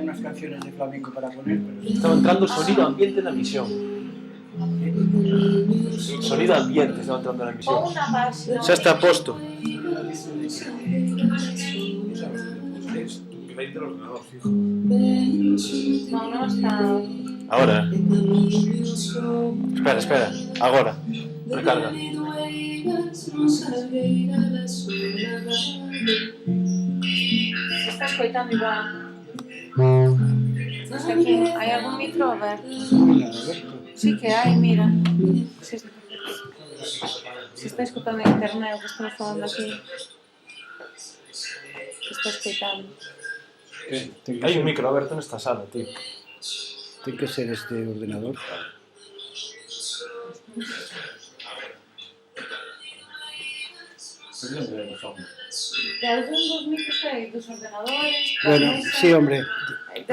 unas canciones de flamenco para poner, pero... Estaba entrando sonido ambiente en la emisión. Sonido ambiente estaba entrando en la emisión. O una página. Xa está posto. Que me dice el ordenador, fijo. No, no está. Ahora. Espera. Agora. Recarga. Se está escoitando igual. No sé aquí, hai algún micro a ver? Mira, Roberto. Sí que hai, mira. Se está escoitando en internet o que estamos falando aquí. Se está escoitando. Ten que Hai un ser- micro aberto nesta sala, tío. Ten que ser este ordenador. De algún dos micros que hai dos ordenadores, da Bueno, mesa, sí, hombre. de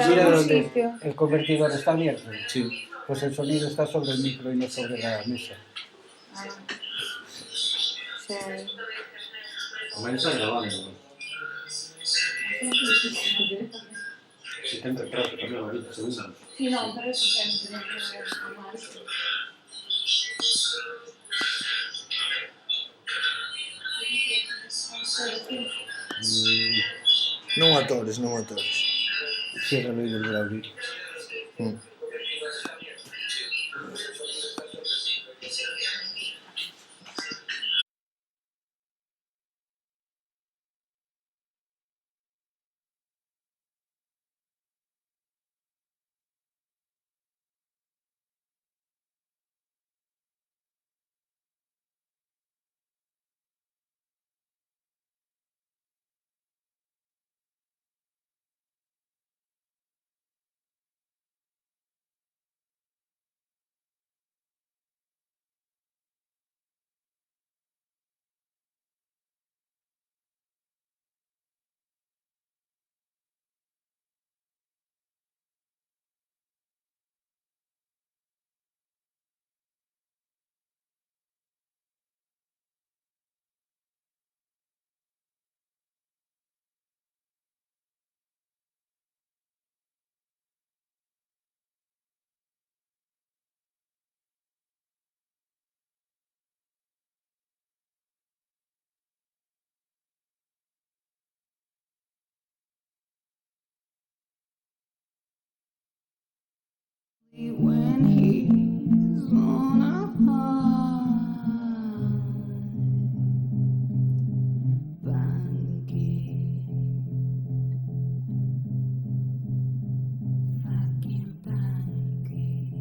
Mira algún donde sitio. el convertidor está abierto. Sí. Pues el sonido está sobre el micro y no sobre la mesa. Ah. Sí. O menos está grabando. Si te entra atrás, también a 20 segundos. Sí, no, pero eso sempre é máis. Non atores. Ciérralo y volver a abrir. When he's on a banky, fucking banky.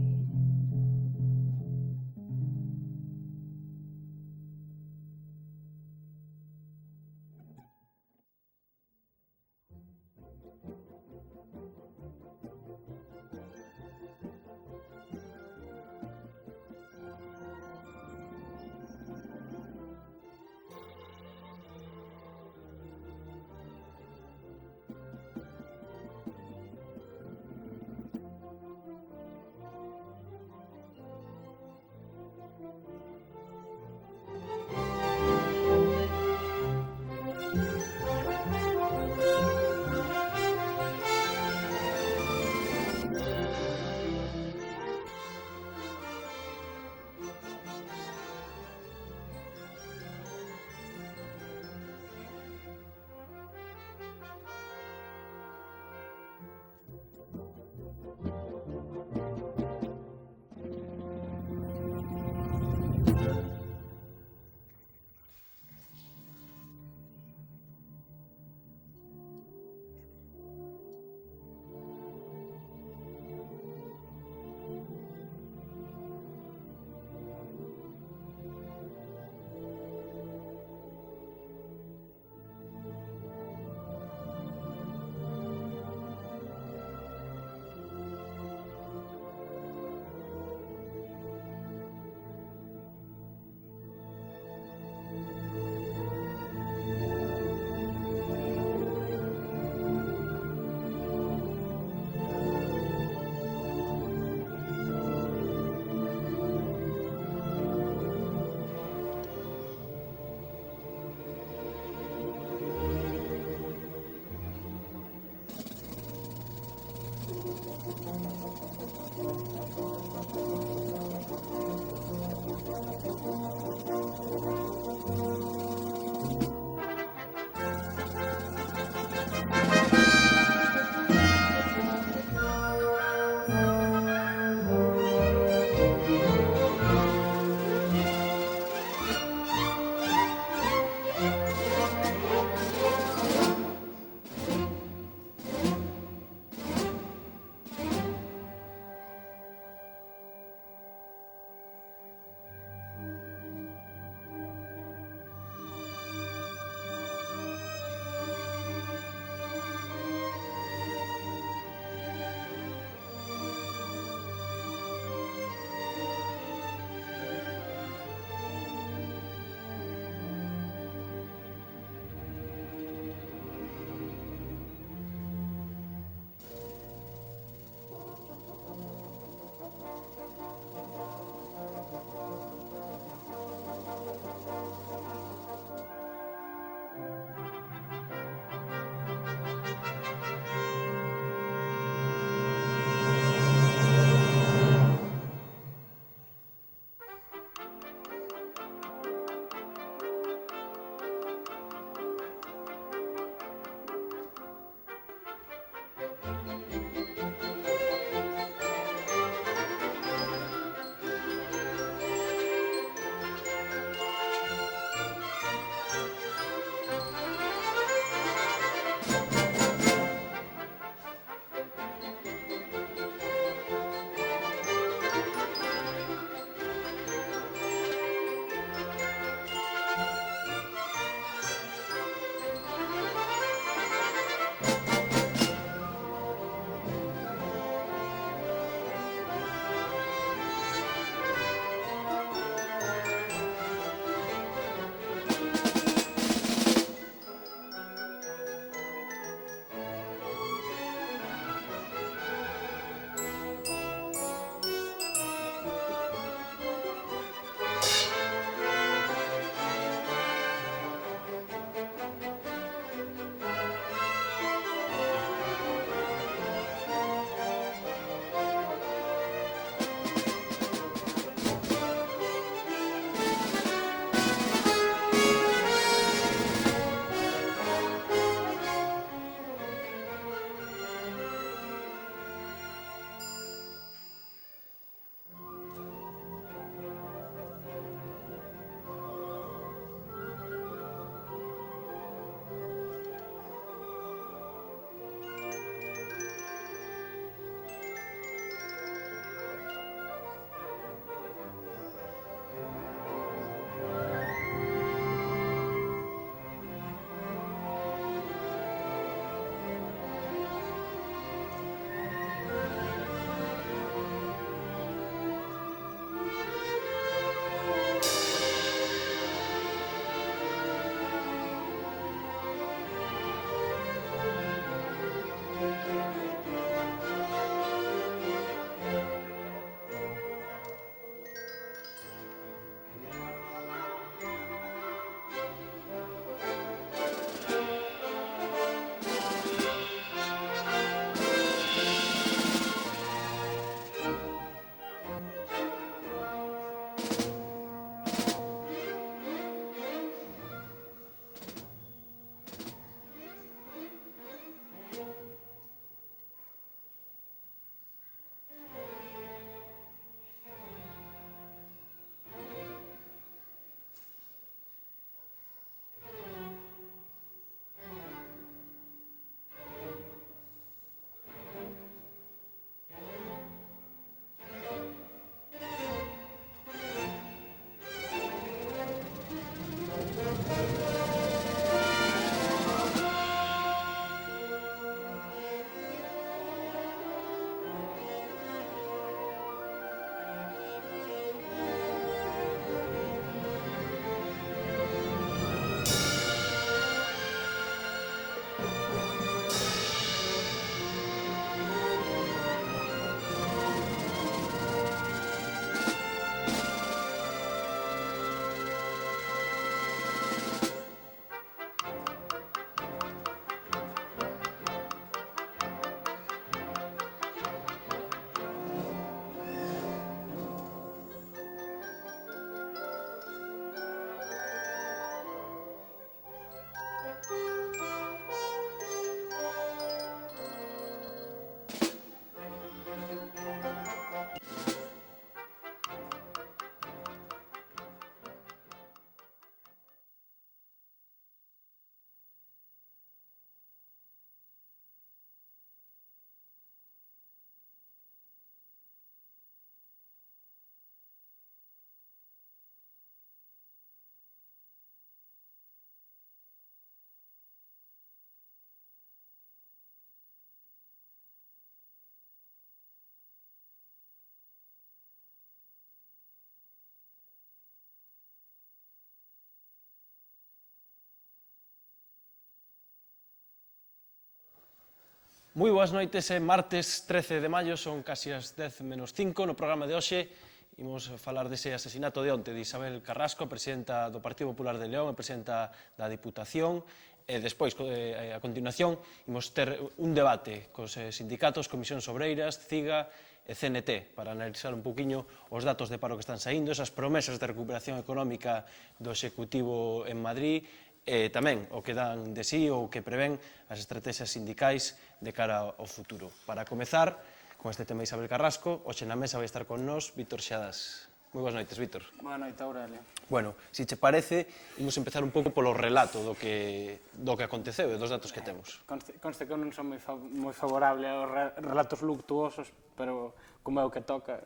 Moi boas noites, é martes 13 de maio, son casi as 10 menos 5. No programa de hoxe imos falar dese asesinato de onte de Isabel Carrasco, presidenta do Partido Popular de León e presidenta da Diputación. E despois, a continuación, imos ter un debate cos sindicatos, comisións obreiras, CIGA e CNT, para analizar un poquinho os datos de paro que están saindo, esas promesas de recuperación económica do Executivo en Madrid, e tamén o que dan de sí ou que prevén as estrategias sindicais de cara ao futuro. Para comezar, con este tema de Isabel Carrasco, hoxe na mesa vai estar con nós Víctor Xadas. Moi boas noites, Víctor. Boa noite, Aurelio. Bueno, se che parece, imos empezar un pouco polo relato do que aconteceu e dos datos que temos. Conste que eu non son moi favorable aos relatos luctuosos, pero como é o que toca,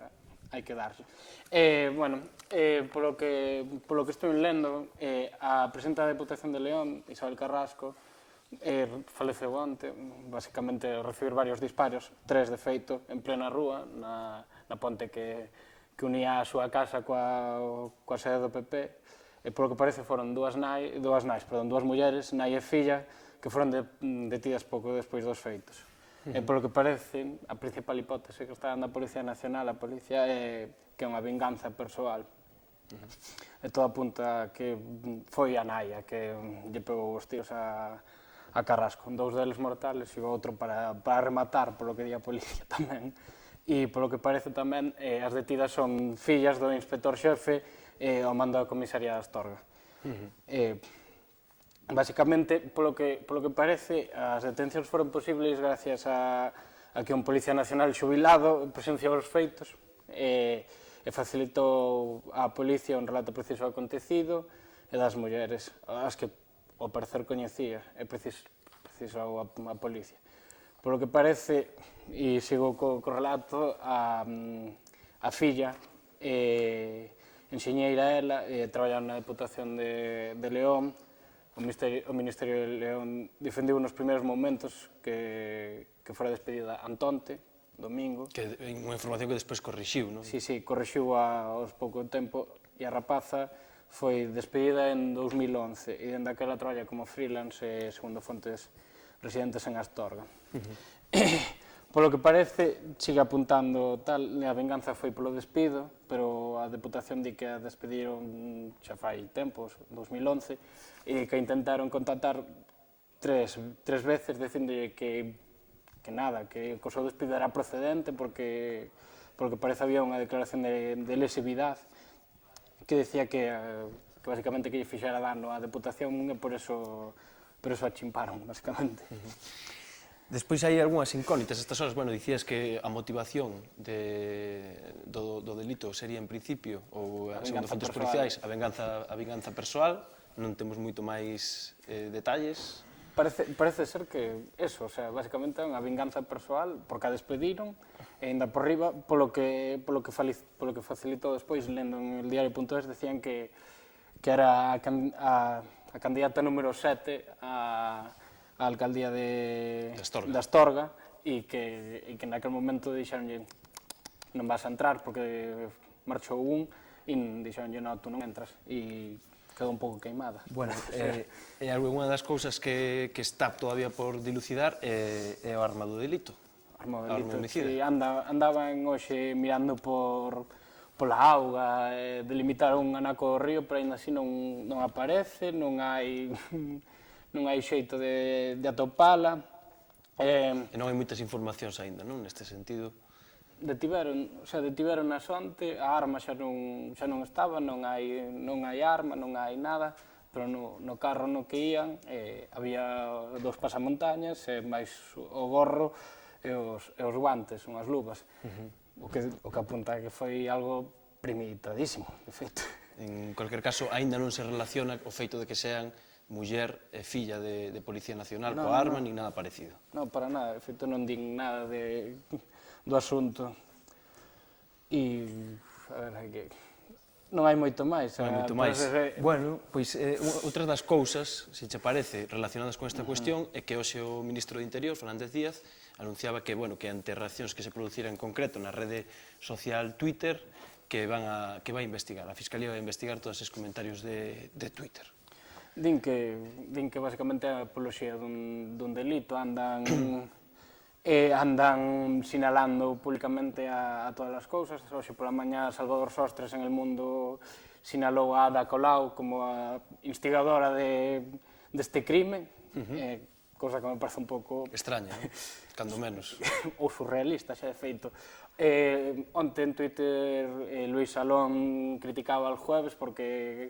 hai que darse. Polo que estou lendo, a presidenta da Diputación de León, Isabel Carrasco, faleceu onte, basicamente recibir varios disparos, 3 de feito, en plena rúa, na ponte que unía a súa casa coa sede do PP, e polo que parece foron dúas mulleres, nai e filla, que foron detidas pouco despois dos feitos. E polo que parece, a principal hipótese que está dando a Policía Nacional, a Policía, é que é unha vinganza persoal. E todo apunta que foi a naia que lle pegou os tiros a Carrasco, 2 deles mortales e o outro para rematar, polo que di a Policía tamén. E polo que parece tamén, as detidas son fillas do inspector xefe ao mando da comisaría de Astorga. Basicamente, polo que parece, as detencións foron posibles gracias a que un Policía Nacional xubilado presenciou os feitos e facilitou á Policía un relato preciso do acontecido e das mulleres, as que ao parecer coñecía e precisou a Policía. Polo que parece, e sigo co relato, a filla enxeñeira ela, traballando na Deputación de León. O Ministerio de León defendiu nos primeiros momentos que fora despedida Antonte, domingo. Que é unha información que despois corrixiu, non? Sí, corrixiu aos pouco tempo, e a rapaza foi despedida en 2011, e dende aquela traballa como freelance, segundo fontes residentes en Astorga. Polo que parece, sigue apuntando tal, a venganza foi polo despido, pero a Deputación di que a despediron xa fai tempos, 2011, e que intentaron contactar tres veces dicindolle que nada, que o seu despido era procedente porque parece había unha declaración de lesividade que decía que basicamente que lle fixera dano á Deputación e por eso a chimparon, basicamente. Despois hai algunhas incógnitas estas horas. Bueno, dicías que a motivación do delito sería en principio, ou segundo fontes policiais, a vinganza persoal. Non temos moito máis detalles. Parece ser que eso, o sea, basicamente é unha vinganza persoal porque a despediron e ainda por riba, polo que facilitou despois, lendo en el diario.es, decían que era a candidata número 7 a alcaldía de Astorga e que naquele momento dixeronlle non vas a entrar porque marchou un e dixeronlle non, tú non entras e quedou un pouco queimada. Bueno, e algunha das cousas que está todavía por dilucidar é o arma do delito. Arma do delito, sí, andaban hoxe mirando pola auga, delimitar un anaco do río, pero ainda así non aparece, non hai xeito de atopala. E non hai moitas informacións aínda, non, neste sentido? Detiveron a onte, a arma xa non estaba, non hai arma, non hai nada, pero no carro no que ian había 2 pasamontañas, máis o gorro e os guantes, unhas luvas, o que apunta que foi algo premeditadísimo, de feito. En cualquier caso, aínda non se relaciona o feito de que sean muller e filla de Policía Nacional coa arma, nin nada parecido. Non, para nada, de feito non din nada do asunto. E, a ver, non hai moito máis. Non hai moito máis. Bueno, pois outra das cousas, se che parece, relacionadas con esta cuestión, é que hoxe o ministro do Interior, Fernández Díaz, anunciaba que ante reaccións que se produciran en concreto na rede social Twitter, que vai a investigar, a Fiscalía vai a investigar todos esses comentarios de Twitter. Din que basicamente é a apoloxía dun delito, andan andan sinalando públicamente a todas as cousas. Hoxe pola mañá Salvador Sostres en El Mundo sinalou a Ada Colau como a instigadora deste crime, cousa que me parece un pouco Extraña, non? Cando menos. ou surrealista, xa de feito. Onte en Twitter Luis Salón criticaba al Jueves porque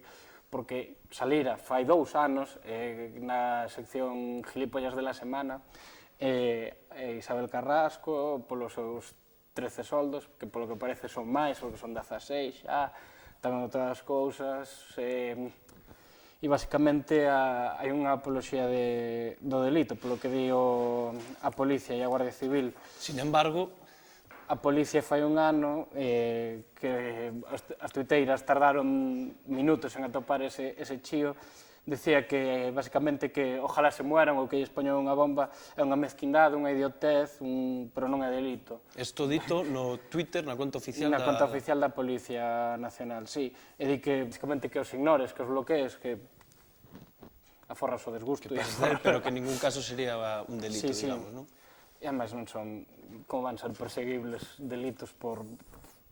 salira fai 2 anos na sección Gilipollas de la Semana Isabel Carrasco polos seus 13 soldos, que polo que parece son máis, porque son 16 xa, tamén outras cousas, e basicamente hai unha apoloxía do delito, polo que di a Policía e a Guardia Civil. Sin embargo, A Policía fai un ano que as tuiteiras tardaron minutos en atopar ese chío, decía que basicamente que ojalá se mueran ou que lles poñan unha bomba é unha mezquindade, unha idiotez, pero non é delito. isto dito no Twitter, na conta oficial Na conta oficial da Policía Nacional, sí. E di que basicamente que os ignores, que os bloquees, que aforras o desgusto. pero que en ningún caso sería un delito, Sí, sí. digamos, non? E además non son, como van ser perseguibles delitos por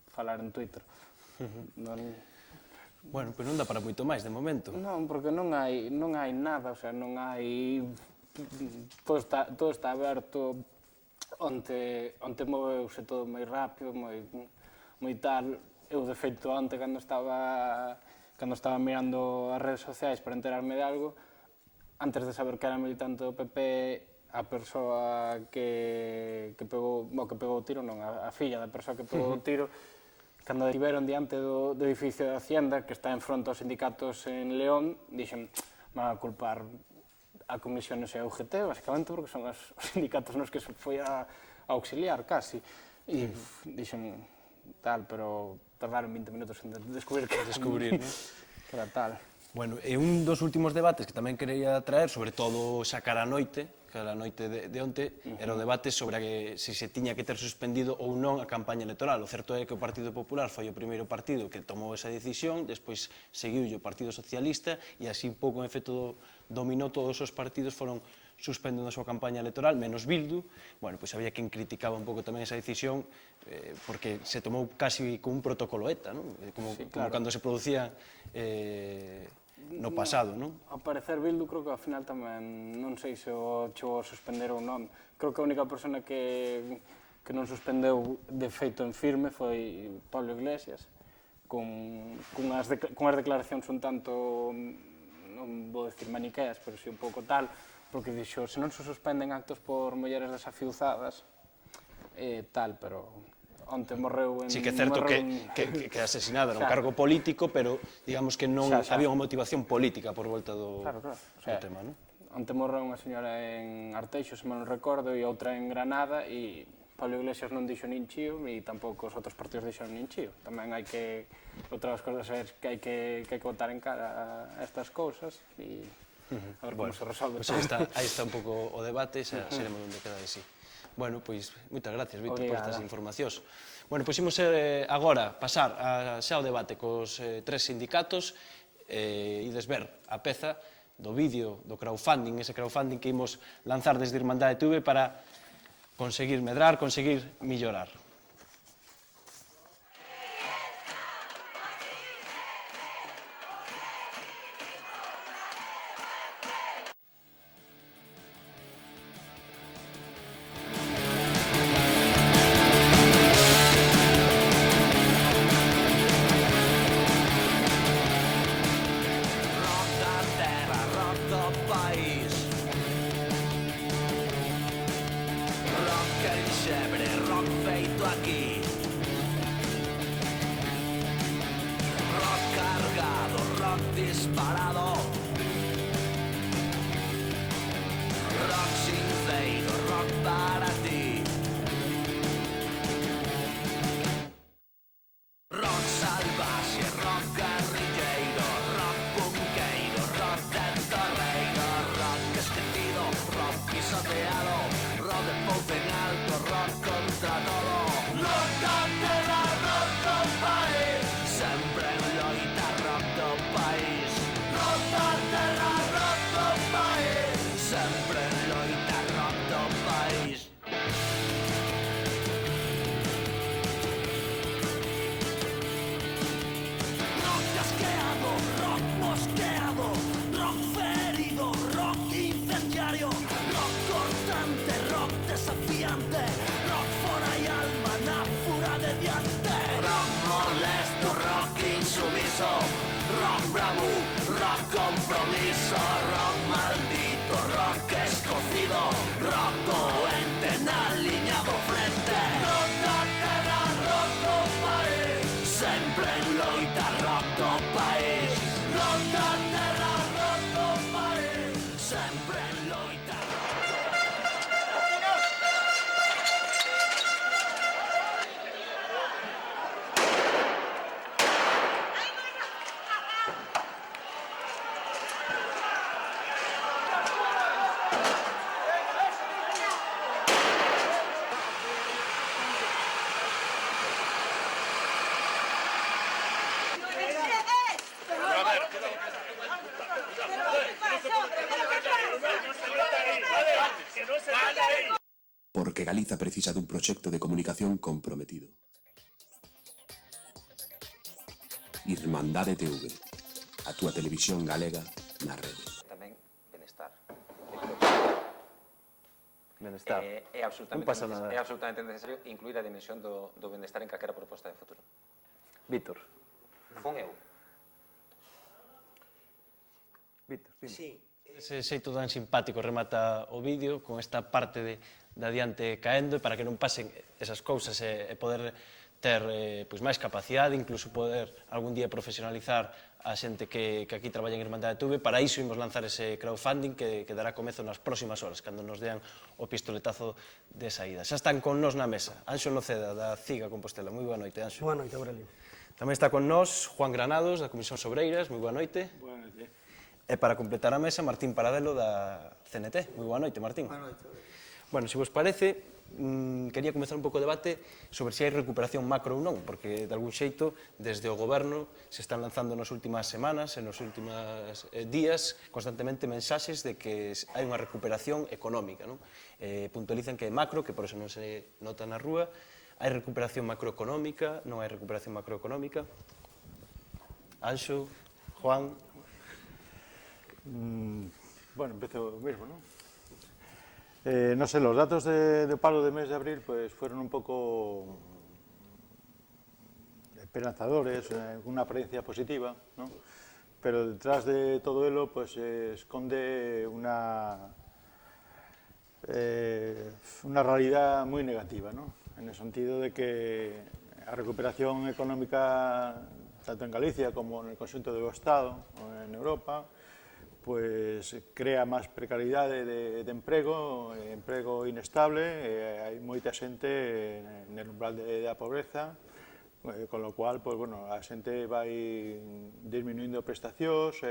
falar en Twitter. Non, Bueno, pois non dá para moito máis de momento. non, porque non hai nada, o sea, non hai... Todo está aberto, onte moveuse todo moi rápido, moi tal. Eu, de feito, onte, cando estaba mirando as redes sociais para enterarme de algo, antes de saber que era militante do PP, a persoa que pegou o tiro, non, a filla da persoa que pegou o tiro, cando estiveron diante do edificio de Hacienda, que está en fronte aos sindicatos en León, dixen, van a culpar a Comisión e a UGT, basicamente porque son os sindicatos nos que se foi a auxiliar, casi. E dixen, tal, pero tardaron 20 minutos en descubrir que era tal. Bueno, e un dos últimos debates que tamén quería traer, sobre todo xa cara a noite, de onte, era o debate sobre se se tiña que ter suspendido ou non a campaña electoral. O certo é que o Partido Popular foi o primeiro partido que tomou esa decisión, despois seguiu o Partido Socialista e así un pouco, en efecto, dominou todos os partidos, foron suspendendo a súa campaña electoral, menos Bildu. Bueno, pois había quen criticaba un pouco tamén esa decisión porque se tomou casi con un protocolo ETA, non? Como cando se producía no pasado, non? Ao parecer Bildu creo que ao final tamén non sei se o chegou a suspender ou non. Creo que a única persona que non suspendeu de feito en firme foi Pablo Iglesias, cunhas declaracións un tanto, non vou decir maniqueas, pero si un pouco tal, porque dixo, se non se suspenden actos por mulleres desafiuzadas, tal, pero... Onte morreu en... Sí que é certo que asesinada era un cargo político, pero digamos que non había unha motivación política por volta do tema, non? Onte morreu unha señora en Arteixo, se non recordo, e outra en Granada, e Pablo Iglesias non dixo nin chío, e tampouco os outros partidos dixeron nin chío. Tamén hai que... Outra das cousas é que hai que botar en cara a estas cousas, e a ver como se resolve. Aí está un pouco o debate, xa seremos onde queda de sí. Bueno, pois, moitas gracias, Víctor, por estas informacións. Bueno, pois imos agora pasar xa ao debate cos 3 sindicatos e desver a peza do vídeo do crowdfunding, ese crowdfunding que imos lanzar desde Irmandade TV para conseguir medrar, conseguir mellorar. Rock feito Porque Galiza precisa dun proxecto de comunicación comprometido. Irmandade TV, a túa televisión galega na rede. Tamén benestar. Benestar. É absolutamente, Non pasa nada. é absolutamente necesario incluir a dimensión do benestar en calquera proposta de futuro. Víctor. Fun eu. Víctor, dime. Ese xeito tan simpático remata o vídeo con esta parte de adiante caendo para que non pasen esas cousas e poder ter pois máis capacidade, incluso poder algún día profesionalizar a xente que aquí traballa en Irmandade TV. Para iso imos lanzar ese crowdfunding que dará comezo nas próximas horas, cando nos dean o pistoletazo de saída. Xa están con nós na mesa. Anxo Noceda, da CIGA Compostela. Moi boa noite, Anxo. Boa noite, Aurelio. Tamén está con nós Juan Granados, da Comisión Sobreiras. Moi boa noite. Boa noite. E para completar a mesa, Martín Paradelo, da CNT. Moi boa noite, Martín. Boa noite. Bueno, se vos parece, quería comezar un pouco o debate sobre se hai recuperación macro ou non, porque de algún xeito, desde o goberno, se están lanzando nas últimas semanas e nos últimos días constantemente mensaxes de que hai unha recuperación económica, non? Puntualizan que é macro, que por eso non se nota na rúa. Hai recuperación macroeconómica, non hai recuperación macroeconómica. Anxo, Juan... Bueno, empiezo mismo, ¿no? No sé, los datos de paro de mes de abril pues fueron un poco esperanzadores, una apariencia positiva, ¿no? Pero detrás de todo ello pues se esconde una realidad muy negativa, ¿no? En el sentido de que la recuperación económica, tanto en Galicia como en el conjunto del Estado o en Europa, pues crea máis precariedade de emprego, emprego inestable, hai moita xente en el umbral da pobreza, con lo cual, pues, bueno, a xente vai disminuindo prestacións,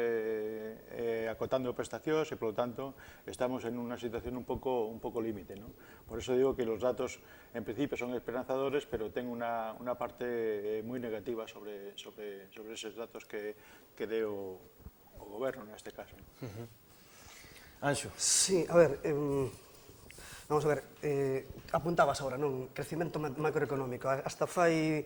acotando prestacións, e, polo tanto, estamos en unha situación un pouco límite, ¿no? Por eso digo que los datos, en principio, son esperanzadores, pero ten unha parte moi negativa sobre esos datos que deu o goberno neste caso. Anxo. Sí, a ver, vamos a ver, apuntabas agora, non? Crecimento macroeconómico. Hasta fai,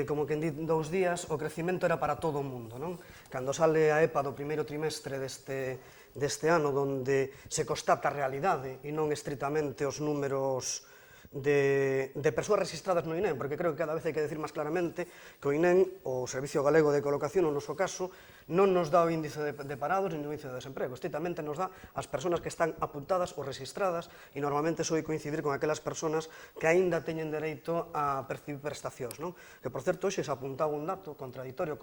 como que en 2 días, o crecimento era para todo o mundo, non? Cando sale a EPA do primeiro trimestre deste ano, donde se constata a realidade e non estritamente os números de persoas registradas no INEM, porque creo que cada vez hai que decir máis claramente que o INEM, o Servicio Galego de Colocación, no noso caso, non nos dá o índice de parados ni o índice de desemprego, estritamente nos dá as persoas que están apuntadas ou registradas, e normalmente soi coincidir con aquelas persoas que aínda teñen dereito a percibir prestacións, non? Que, por certo, hoxe se apuntaba un dato contradictorio,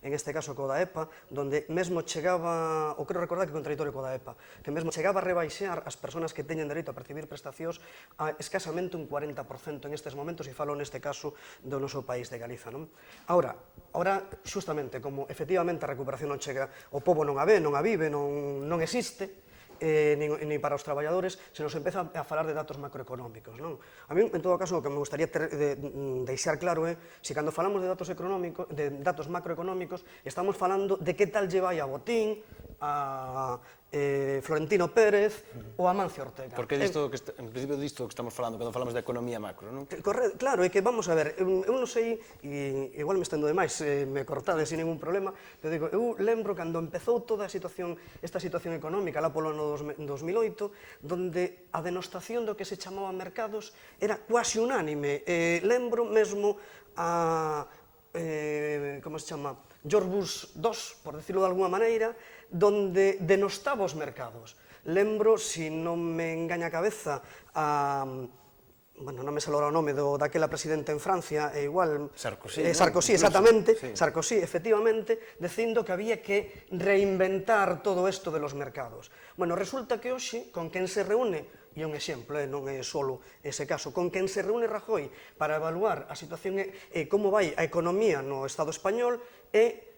en este caso co da EPA, donde mesmo chegaba, ou quero recordar que contradictorio co da EPA, que mesmo chegaba a rebaixar as persoas que teñen dereito a percibir prestacións a escasamente un 40% en estes momentos, e falo neste caso do noso país de Galiza, non? Ahora, xustamente, como efectivamente a recuperación non chega, o pobo non a ve, non a vive, non existe, ni para os traballadores, se nos empeza a falar de datos macroeconómicos, non? A mí, en todo caso, o que me gustaría deixar claro é, se cando falamos de datos macroeconómicos, estamos falando de que tal lle vai a Botín, a Florentino Pérez ou a Mancio Ortega. Porque en principio disto que estamos falando, cando falamos de economía macro, non? Claro, é que, vamos a ver, eu non sei, e igual me estendo demais, me cortade sin ningún problema, pero digo, eu lembro cando empezou toda esta situación económica, lá polo ano 2008, donde a denostación do que se chamaba mercados era quasi unánime. Lembro mesmo a, como se chama, George Bush II, por decirlo de alguma maneira, donde denostaba os mercados. Lembro, se non me engaña a cabeza, bueno, non me sale o nome daquela presidenta en Francia, é igual... Sarkozy, Sarkozy, exactamente, Sarkozy, efectivamente, dicindo que había que reinventar todo isto de los mercados. Bueno, resulta que hoxe, con quen se reúne, e é un exemplo, non é solo ese caso, con quen se reúne Rajoy para evaluar a situación e como vai a economía no Estado español, é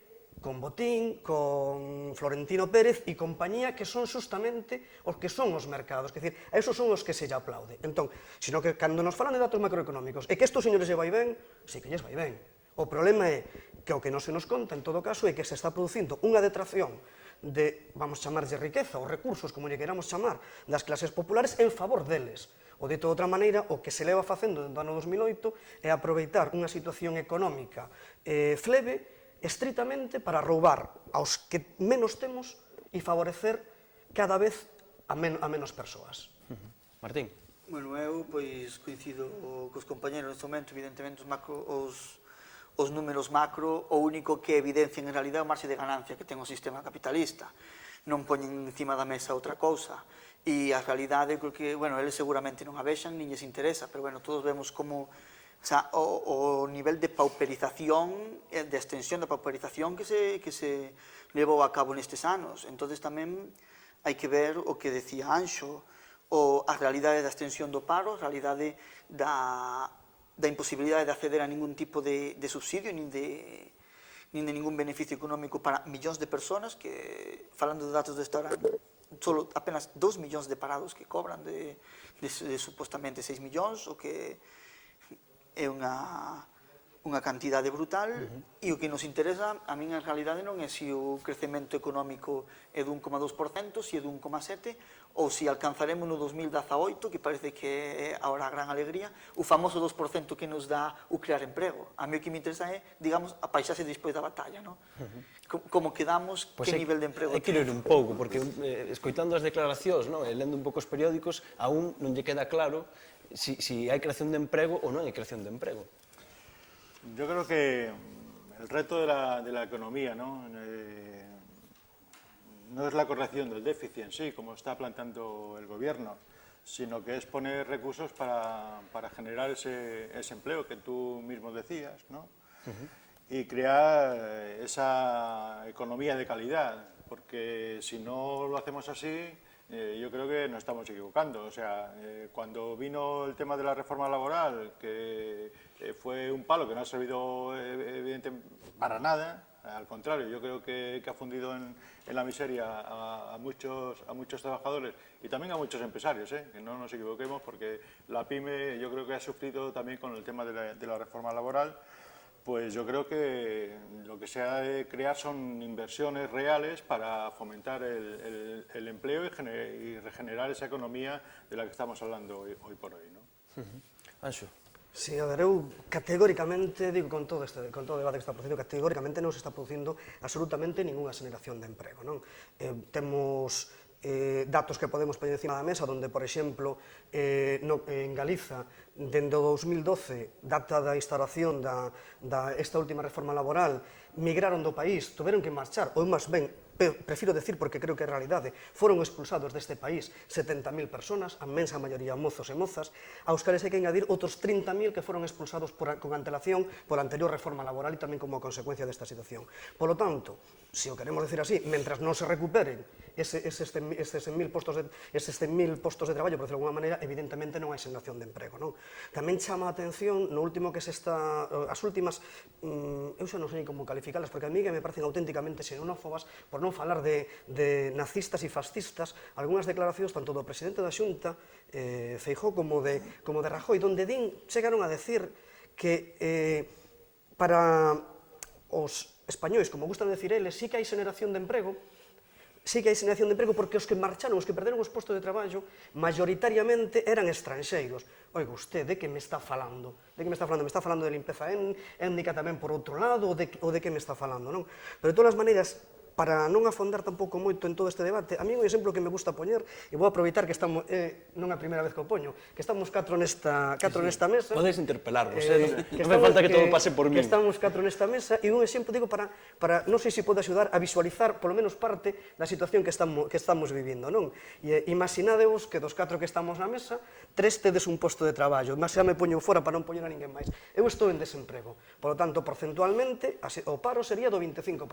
con Botín, con Florentino Pérez e compañía, que son justamente os que son os mercados, que decir, esos son os que se lle aplaude. Entón, sino que cando nos falan de datos macroeconómicos, e que estos señores lle vai ben, sí que lles vai ben. O problema é que o que non se nos conta, en todo caso, é que se está producindo unha detracción de, vamos chamarlle riqueza, os recursos, como lle queramos chamar, das clases populares en favor deles. O dito de outra maneira, o que se leva facendo desde o ano 2008 é aproveitar unha situación económica flebe, estritamente para roubar aos que menos temos e favorecer cada vez a menos persoas. Martín. Bueno, eu pois coincido cos compañeros neste momento, evidentemente os números macro, o único que evidencian en realidad é o marxe de ganancia que ten o sistema capitalista. Non poñen encima da mesa outra cousa. E a realidade, creo que, bueno, eles seguramente non a vexan, nin lles interesa, pero bueno, todos vemos como o nivel de pauperización, de extensión da pauperización que se levou a cabo nestes anos. Entonces tamén hai que ver o que decía Anxo, a realidade da extensión do paro, a realidade da imposibilidade de acceder a ningún tipo de subsidio, nin de ningún beneficio económico para millóns de persoas que, falando de datos deste ano, solo apenas 2 millóns de parados que cobran de supostamente 6 millóns, o que é unha cantidade brutal, e o que nos interesa, a min en realidade non é se o crecemento económico é dun 1,2%, se é dun 1,7%, ou se alcanzaremos no 2018, que parece que é ahora a gran alegría, o famoso 2% que nos dá o crear emprego. A mí o que me interesa é, digamos, a paisaxe despois da batalla, non? Como quedamos, que nivel de emprego hai que ler un pouco, porque escoitando as declaracións, e lendo un pouco os periódicos, aún non lle queda claro si hai creación de emprego ou non hai creación de emprego. Yo creo que el reto de la economía no es la corrección del déficit en sí, como está planteando el gobierno, sino que es poner recursos para generar ese empleo que tú mismo decías, ¿no? Y crear esa economía de calidad, porque si no lo hacemos así, yo creo que nos estamos equivocando. O sea, cuando vino el tema de la reforma laboral, que fue un palo que no ha servido evidentemente para nada, al contrario, yo creo que ha fundido en la miseria a muchos trabajadores y también a muchos empresarios, que no nos equivoquemos, porque la PYME yo creo que ha sufrido también con el tema de la reforma laboral. Pues yo creo que lo que se ha de crear son inversiones reales para fomentar el empleo y regenerar esa economía de la que estamos hablando hoy por hoy, ¿no? Anxo. Sí, a ver, eu categóricamente, digo, con todo o debate que está producindo, categóricamente non se está producindo absolutamente ninguna xeneración de emprego, non? Temos datos que podemos poñer encima da mesa, onde, por exemplo, en Galiza, dende o 2012, data da instauración esta última reforma laboral, migraron do país, tuveron que marchar, ou máis ben, prefiro decir, porque creo que é realidade, foron expulsados deste país 70.000 personas, a mensa maioría mozos e mozas, aos cales hai que engadir outros 30.000 que foron expulsados con antelación pola anterior reforma laboral e tamén como consecuencia desta situación. Polo tanto, se o queremos decir así, mentras non se recuperen eses 100.000 postos de traballo, por decirlo de alguma maneira, evidentemente non hai xeneración de emprego, non? Tamén chama a atención no último que se está, as últimas, eu xa non sei como calificalas, porque a mí que me parecen auténticamente xenófobas, por non falar de nazistas e fascistas, algunhas declaracións tanto do presidente da Xunta, Feijóo, como de Rajoy, donde chegaron a decir que para os españois, como gustan decir eles, sí que hai xeneración de emprego, porque os que marcharon, os que perderon os postos de traballo, maioritariamente eran estranxeiros. Oiga, usted, de que me está falando? De que me está falando? Me está falando de limpeza étnica tamén por outro lado, ou de que me está falando, non? Pero de todas as maneiras, para non afondar tampouco moito en todo este debate, a mí un exemplo que me gusta poñer, e vou aproveitar que estamos, non é a primeira vez que o poño, que estamos catro nesta mesa. Podes interpelarvos, non me falta que todo pase por mí. Que estamos catro nesta mesa, e un exemplo, digo, para non sei se pode axudar a visualizar, polo menos parte, da situación que estamos vivindo, non? E imaginadevos que dos catro que estamos na mesa, tres tedes un posto de traballo, mas xa me poño fora para non poñer a ninguén máis. Eu estou en desemprego, polo tanto, porcentualmente, o paro sería do 25%.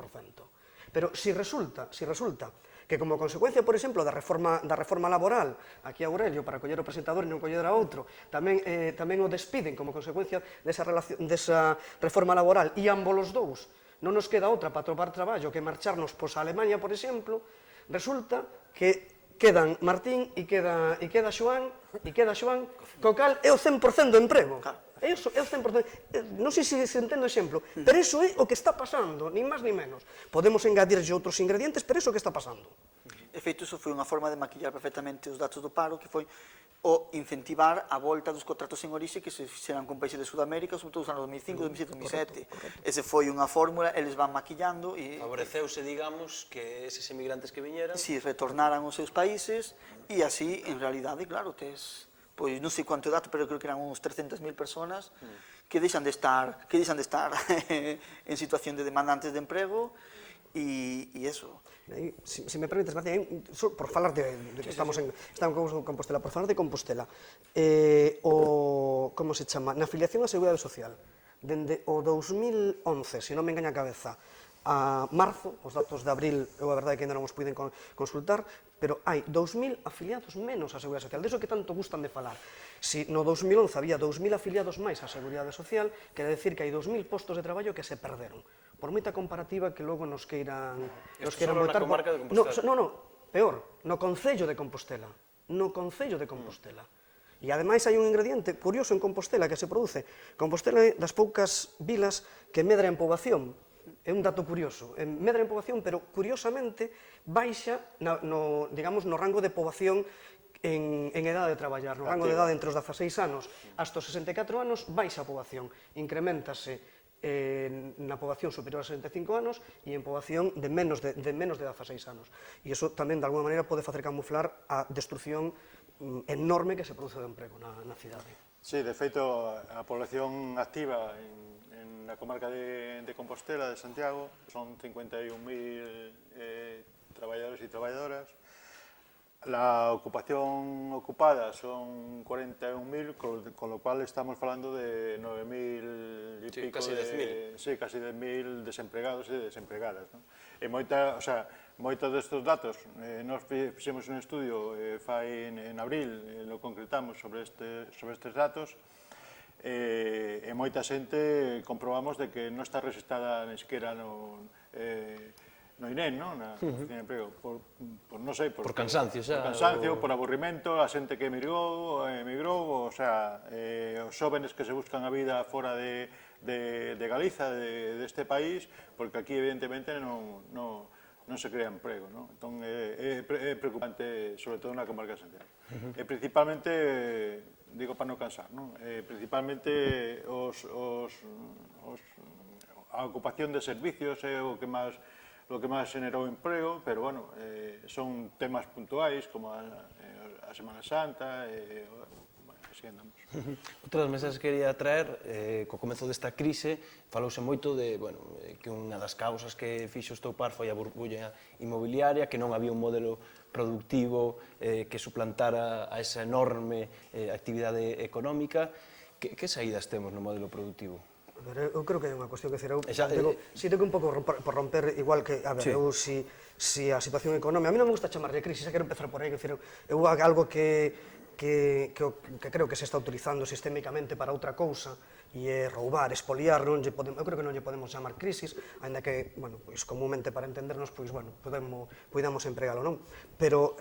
Pero si resulta que como consecuencia, por exemplo, da reforma laboral, aquí a Aurelio, para coller o presentador e non coller a outro, tamén o despiden como consecuencia desa reforma laboral, e ambos os dous non nos queda outra para trobar traballo que marcharnos a Alemania, por exemplo, resulta que quedan Martín e queda Xoán, co cal é o 100% do emprego. Eso é o 100%. Non sei se entendo o exemplo, pero iso é o que está pasando, nin máis nin menos. Podemos engadirlle outros ingredientes, pero iso é o que está pasando. De feito, iso foi unha forma de maquillar perfectamente os datos do paro, que foi o incentivar a volta dos contratos en orixe que se fixeran con países de Sudamérica, sobre todo nos anos 2005, 2007, 2007. Ese foi unha fórmula, eles van maquillando e... Favoreceuse, digamos, que eses emigrantes que viñeran... Si retornaran aos seus países, e así, en realidade, claro, tes... Pois non sei quanto dato, pero creo que eran uns 300.000 personas que deixan de estar en situación de demandantes de emprego e eso. Se me permites, Martín, por falar de que estamos en Compostela, por falar de Compostela, como se chama, na afiliación á Seguridade Social, dende o 2011, se non me engaña a cabeza, a marzo, os datos de abril, eu a verdade que ainda non os puiden consultar, pero hai 2.000 afiliados menos á Seguridade Social, deso que tanto gustan de falar. Si no 2011 había 2.000 afiliados máis á Seguridade Social, quere decir que hai 2.000 postos de traballo que se perderon. Por moita comparativa que logo nos queiran Isto votar... só na comarca de Compostela? Non, peor, no Concello de Compostela. No Concello de Compostela. E ademais hai un ingrediente curioso en Compostela que se produce. Compostela é das poucas vilas que medra en poboación. É un dato curioso, medra en poboación, pero curiosamente baixa no rango de poboación en edade de traballar, no rango de edade entre os 16 anos hasta os 64 anos, baixa a poboación, incrementase na poboación superior a 65 anos e en poboación de menos de 16 anos. E iso tamén, de alguma maneira, pode facer camuflar a destrucción enorme que se produce de emprego na cidade. Sí, de feito, a población activa na comarca de Compostela, de Santiago, son 51.000 traballadores e traballadoras. La ocupación ocupada son 41.000, con lo cual estamos falando de 9.000 y pico, casi 10.000. Sí, casi 10.000 desempregados e desempregadas, ¿no? E moitos destes datos, nós fixemos un estudio fai en abril, lo concretamos sobre estes datos, e moita xente comprobamos de que non está registrada ni sequera no INEM, na oficina de emprego, non sei, por cansancio, xa, por cansancio, por aburrimento, a xente que emigrou, o sea, os xóvenes que se buscan a vida fora de Galiza, deste país, porque aquí evidentemente non se crea emprego, non? Entón é preocupante, sobre todo na comarca de Santiago. E principalmente, digo para non cansar, non? Principalmente a ocupación de servicios é o que máis generou emprego, pero, bueno, son temas puntuais, como a Semana Santa, así andamos. Outra das mensaxes que quería traer, co comezo desta crise, falouse moito de, que unha das causas que fixo estoupar foi a burbulla inmobiliaria, que non había un modelo productivo que suplantara a esa enorme actividade económica. Que saídas temos no modelo productivo? Eu creo que é unha cuestión que eu tengo un pouco por romper, igual que, a ver, eu si a situación económica, a mí non me gusta chamarlle crise, quero empezar por aí, eu algo que creo que se está utilizando sistémicamente para outra cousa, e é roubar, espoliar, eu creo que non lle podemos chamar crisis, ainda que, comúnmente para entendernos, podemos empregalo, non? Pero,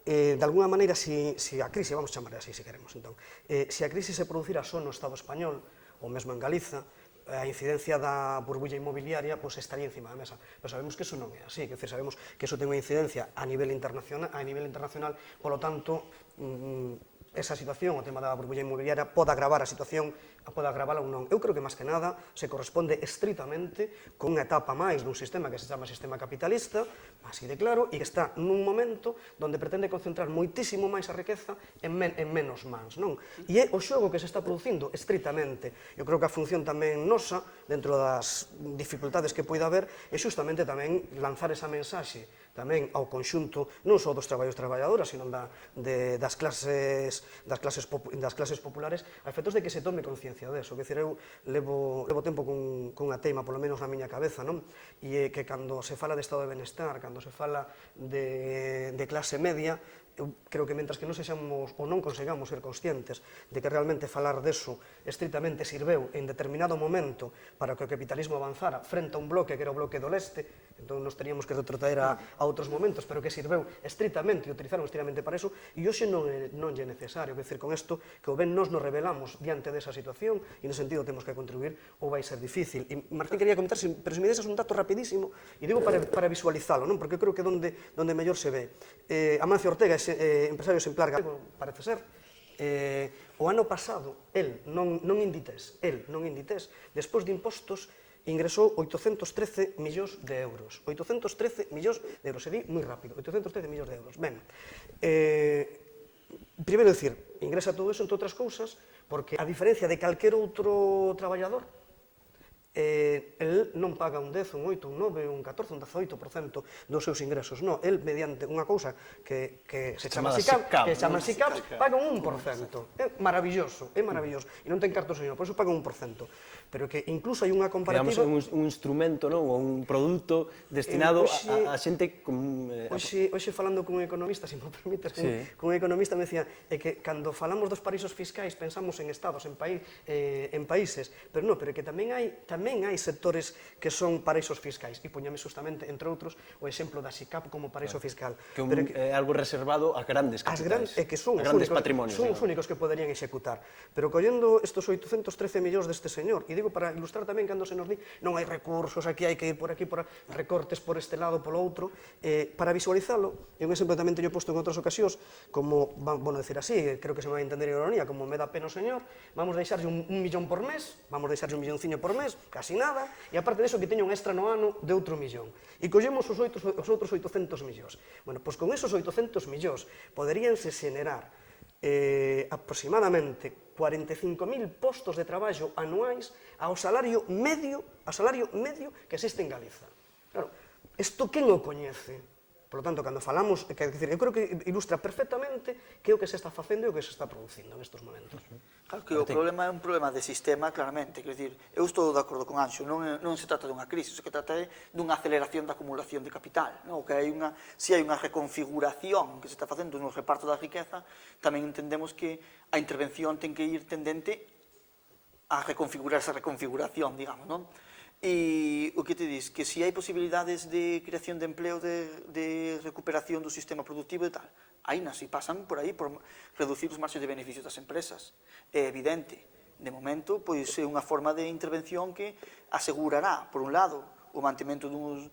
de alguna maneira, si a crise, vamos chamar así, se queremos, entón, se a crise se producira só no Estado español, ou mesmo en Galiza, a incidencia da burbulla inmobiliaria estaría encima da mesa. Pero sabemos que eso non é así, sabemos que eso ten unha incidencia a nivel internacional, polo tanto, esa situación, o tema da burbulla inmobiliaria, pode agravar a situación, pode agravala ou non. Eu creo que, máis que nada, se corresponde estritamente con unha etapa máis dun sistema que se chama sistema capitalista, así de claro, e que está nun momento onde pretende concentrar moitísimo máis a riqueza en menos mans, non? E é o xogo que se está producindo estritamente. Eu creo que a función tamén nosa, dentro das dificultades que poida haber, é xustamente tamén lanzar esa mensaxe tamén ao conxunto non só dos traballadores e traballadoras, sino das clases populares, a efectos de que se tome conciencia deso. Quer dizer, eu levo tempo cunha teima, polo menos na miña cabeza, non? E que cando se fala de estado de benestar, cando se fala de clase media, eu creo que mentras que non sexamos ou non consigamos ser conscientes de que realmente falar deso estritamente sirveu en determinado momento para que o capitalismo avanzara frente a un bloque que era o bloque do leste, entón nos teríamos que retrotraer a outros momentos, pero que sirveu estritamente e utilizaron estritamente para eso, e hoxe non é necesario. Quer dizer, con isto, que o ben nos revelamos diante desa situación, e no sentido temos que contribuir, ou vai ser difícil. E Martín quería comentar, pero se me deixas un dato rapidísimo, e digo para visualizalo, non? Porque creo que donde mellor se ve. Amancio Ortega, empresario exemplar galego, parece ser, o ano pasado, el, non Inditex, despois de impostos, ingresou 813 millóns de euros. 813 millóns de euros, se di moi rápido, 813 millóns de euros. Ben, primeiro dicir, ingresa todo eso, entre outras cousas, porque a diferencia de calquer outro traballador, el non paga un 10, un 8, un 9, un 14, un 18% dos seus ingresos, non, el mediante unha cousa que se chama SICAP, paga un 1%, é maravilloso, e non ten cartos señor, por eso paga un 1%, pero que incluso hai unha comparativa... Digamos, un instrumento, non, ou un produto destinado a xente... Hoxe falando con un economista, se me permites, con un economista me decía que cando falamos dos paraísos fiscais pensamos en estados, en países, pero non, pero que tamén hai sectores que son paraísos fiscais, e poñame justamente, entre outros, o exemplo da SICAP como paraíso fiscal. Que é algo reservado a grandes capitais, que son a grandes patrimonios. Son os únicos que poderían executar. Pero collendo estos 813 millóns deste señor, e digo para ilustrar tamén cando se nos di, non hai recursos, aquí hai que ir por aquí, por recortes por este lado, polo outro, para visualizalo, e un exemplo tamén teño posto en outras ocasións, como, bueno, decir así, creo que se me vai entender a ironía, como me dá pena o señor, vamos deixarlle un millón por mes, vamos deixarlle un millonciño por mes, casi nada, e aparte deso que teño un extra no ano de outro millón. E collemos os outros 800 millóns. Bueno, pois con esos 800 millóns poderíanse xenerar aproximadamente 45.000 postos de traballo anuais ao salario medio que existe en Galiza. Claro, isto quen o coñece? Por lo tanto, cando falamos, quer dizer, eu creo que ilustra perfectamente que é o que se está facendo e o que se está producindo nestes momentos. Claro que o problema é un problema de sistema, claramente. Quer dizer, eu estou de acordo con Anxo, non se trata dunha crise, o que trata é dunha aceleración da acumulación de capital. Se hai unha reconfiguración que se está facendo no reparto da riqueza, tamén entendemos que a intervención ten que ir tendente a reconfigurar esa reconfiguración, digamos, non? E o que te dis, que se hai posibilidades de creación de empleo, de recuperación do sistema productivo e tal, ainas, e pasan por aí, por reducir os marxes de beneficio das empresas. É evidente, de momento, pois é unha forma de intervención que asegurará, por un lado, o mantemento duns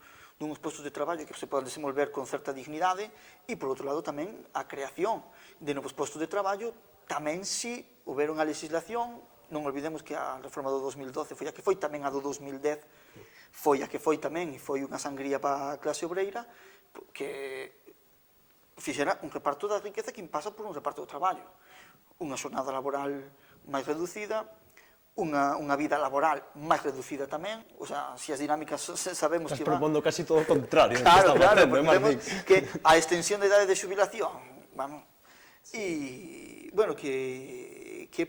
postos de traballo que se poden desenvolver con certa dignidade, e, por outro lado, tamén a creación de novos postos de traballo, tamén se houber unha legislación. Non olvidemos que a reforma do 2012 foi a que foi, tamén a do 2010 foi a que foi tamén, e foi unha sangría para a clase obreira, que fixera un reparto da riqueza que pasa por un reparto do traballo. Unha xornada laboral máis reducida, unha vida laboral máis reducida tamén, o sea, se as dinámicas sabemos que Estás propondo casi todo o contrario. Claro, porque vemos que a extensión da idade de xubilación, vamos, e, bueno, que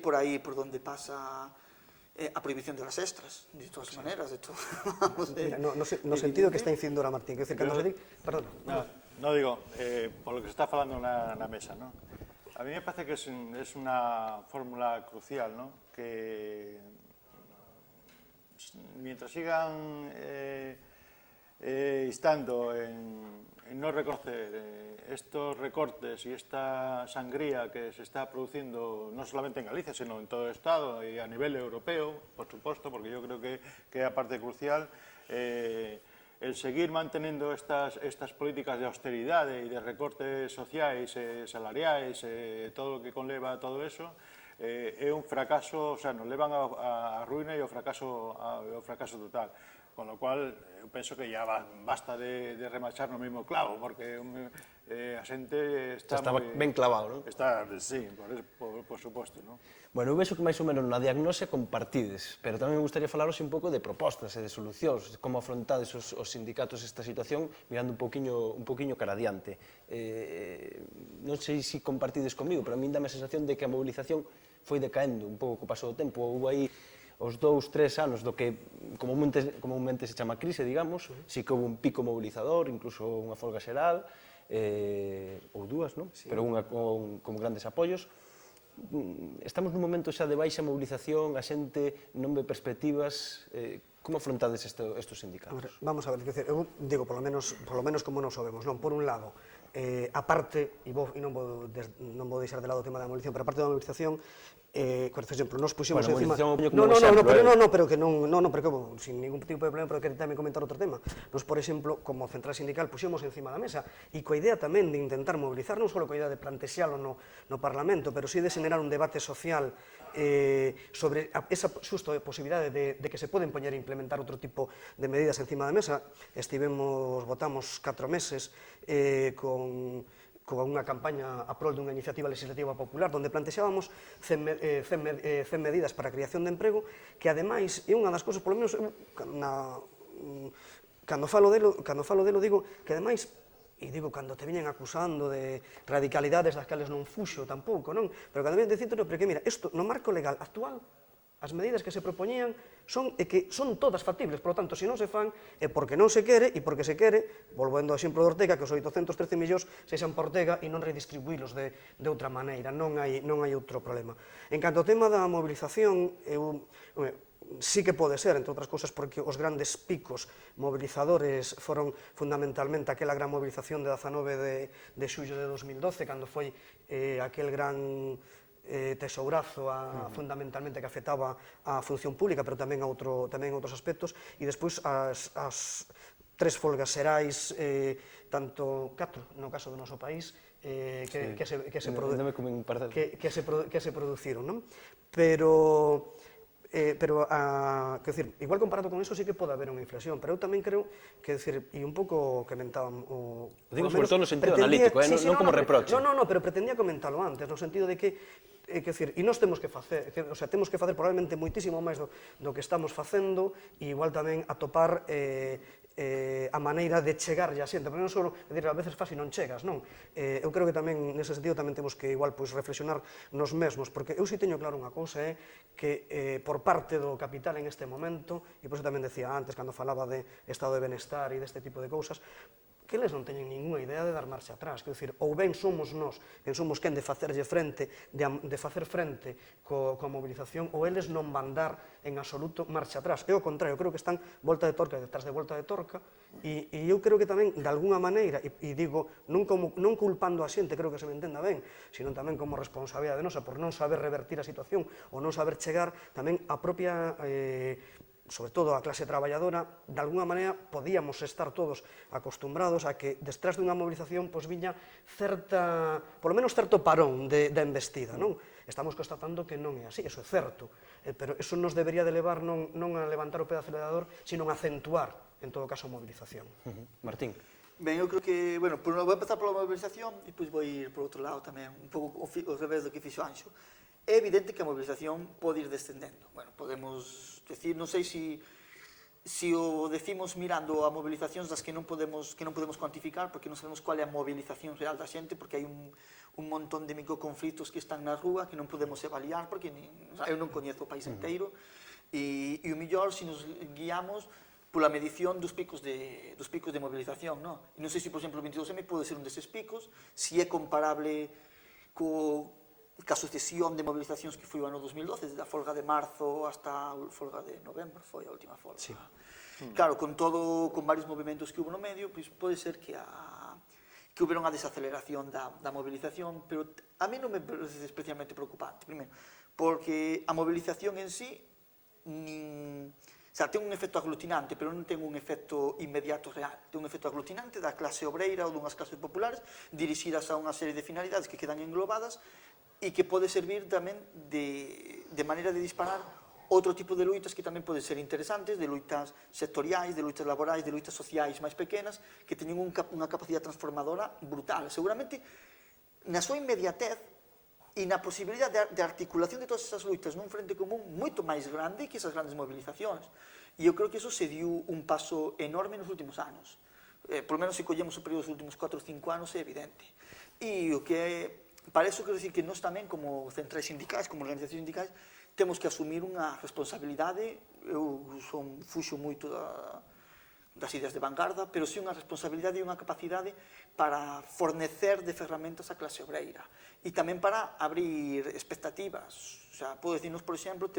por aí por donde pasa a prohibición de horas extras, de todas maneras, de todo. No sentido que está incidindo ahora Martín, que cando se di, perdón. No digo, por lo que se está falando na mesa, ¿no? A mí me parece que es una fórmula crucial, ¿no? Que mientras sigan instando en no reconocer estos recortes y esta sangría que se está produciendo no solamente en Galicia, sino en todo el Estado y a nivel europeo, por supuesto, porque yo creo que é a parte crucial, el seguir manteniendo estas políticas de austeridade e de recortes sociais, salariais, todo o que conleva todo eso, é un fracaso, o sea, nos levan a ruína e ao fracaso total. Con lo cual, eu penso que ya basta de remachar no mesmo clavo, porque a xente está ben clavado, non? Está, sí, por suposto, non? Bueno, eu vexo que máis ou menos na diagnose compartides, pero tamén me gustaría falaros un pouco de propostas e de solucións, como afrontades os sindicatos esta situación, mirando un poquinho cara adiante. Non sei se compartides comigo, pero a min dame a sensación de que a mobilización foi decaendo un pouco co paso do tempo. Houve aí os 2-3 anos do que comunmente se chama crise, digamos, si que houve un pico mobilizador, incluso unha folga xeral, ou dúas, non? Pero unha con grandes apoios. Estamos nun momento xa de baixa mobilización, a xente non ve perspectivas. Como afrontades estes sindicatos? Vamos a ver, eu digo, polo menos como nos sabemos, non? Por un lado, a parte, e non vou deixar de lado o tema da movilización, pero a parte da movilización, por exemplo, nos puxemos encima... pero que sin ningún tipo de problema, pero que tamén comentar outro tema. Nos, por exemplo, como central sindical, puxemos encima da mesa, e coa idea tamén de intentar mobilizar, non só coa idea de plantexalo no Parlamento, pero sí de generar un debate social sobre esa xusto posibilidade de que se poden poñer e implementar outro tipo de medidas encima da mesa. Votamos 4 meses con unha campaña a prol dunha iniciativa legislativa popular onde plantexábamos 100 medidas para a creación de emprego, que ademais é unha das cousas, polo menos cando falo delo digo que ademais, e digo cando te viñen acusando de radicalidades das cales non fuxo tampouco, non? Pero cando viñen dicirte, pero que mira, isto no marco legal actual, as medidas que se propoñían son todas factibles, por lo tanto, se non se fan é porque non se quere, e porque se quere, volvendo ao exemplo de Ortega, que os 813 millóns sexan por Ortega e non redistribuílos de outra maneira, non hai outro problema. En canto ao tema da mobilización, sí que pode ser, entre outras cousas, porque os grandes picos mobilizadores foron fundamentalmente aquela gran mobilización de 19 de xullo de 2012, cando foi aquel gran tesourazo fundamentalmente que afectaba a función pública, pero tamén a outros aspectos, e despois as 3 folgas xerais, tanto 4 no caso do noso país, que se produciron, non? Pero igual comparado con eso sí que pode haber unha inflexión, pero eu tamén creo que, e un pouco comentábamos... Digo sobre todo no sentido analítico, non como reproche. Non, pero pretendía comentarlo antes, no sentido de que, e nós temos que facer, temos que facer probablemente moitísimo máis do que estamos facendo, e igual tamén atopar a maneira de chegar a xente, porque non só, a veces faz e non chegas, non? Eu creo que tamén, nese sentido, tamén temos que igual reflexionar nos mesmos, porque eu si teño claro unha cousa, é que por parte do capital en este momento, e por eso tamén decía antes, cando falaba de estado de benestar e deste tipo de cousas, que eles non teñen ninguna idea de dar marcha atrás, quer dizer, ou ben somos nós, quen somos quen de facerlle frente, de facer frente coa mobilización, ou eles non van dar en absoluto marcha atrás. É o contrario, creo que están volta de torca detrás de volta de torca, e eu creo que tamén, de alguna maneira, e digo, non culpando a xente, creo que se me entenda ben, sino tamén como responsabilidade nosa, por non saber revertir a situación, ou non saber chegar, tamén a propia... sobre todo a clase traballadora, de alguna maneira podíamos estar todos acostumbrados a que detrás dunha mobilización viña polo menos certo parón da embestida, non? Estamos constatando que non é así, eso é certo, pero eso nos debería de levar non a levantar o pé do acelerador, sino a acentuar, en todo caso, a mobilización. Martín. Ben, eu creo que, bueno, vou empezar pola mobilización e depois vou ir por outro lado tamén, un pouco ao revés do que fixo Anxo. É evidente que a mobilización pode ir descendendo. Bueno, podemos decir, non sei se o decimos mirando a mobilizacións das que non podemos cuantificar, porque non sabemos cual é a mobilización real da xente, porque hai un montón de microconflitos que están na rúa que non podemos avaliar, porque eu non coñezo o país inteiro, e o mellor se nos guiamos pola medición dos picos de mobilización, non? E non sei se, por exemplo, o 22M pode ser un deses picos, se é comparable ca sucesión de mobilizacións que foi o ano 2012, desde a folga de marzo hasta a folga de novembro, foi a última folga. Sí. Claro, con varios movimentos que hubo no medio, pois pode ser que hubiera unha desaceleración da mobilización, pero a mí non me parece especialmente preocupante, primeiro, porque a mobilización en sí sea, ten un efecto aglutinante, pero non ten un efecto inmediato real. Ten un efecto aglutinante da clase obreira ou dunhas clases populares dirixidas a unha serie de finalidades que quedan englobadas e que pode servir tamén de maneira de disparar outro tipo de luitas que tamén poden ser interesantes, de luitas sectoriais, de luitas laborais, de luitas sociais máis pequenas, que teñen unha capacidade transformadora brutal. Seguramente, na súa inmediatez e na posibilidade de articulación de todas esas luitas nun frente común moito máis grande que esas grandes movilizacións. E eu creo que eso se diu un paso enorme nos últimos anos. Por lo menos se collemos o período dos últimos 4 ou 5 anos é evidente. E o que para eso quero dicir que nós tamén, como centrais sindicais, como organizacións sindicais, temos que asumir unha responsabilidade, eu fuxo moito das ideas de vanguarda, pero sí unha responsabilidade e unha capacidade para fornecer de ferramentas a clase obreira e tamén para abrir expectativas. O sea, podo dicirnos, por exemplo,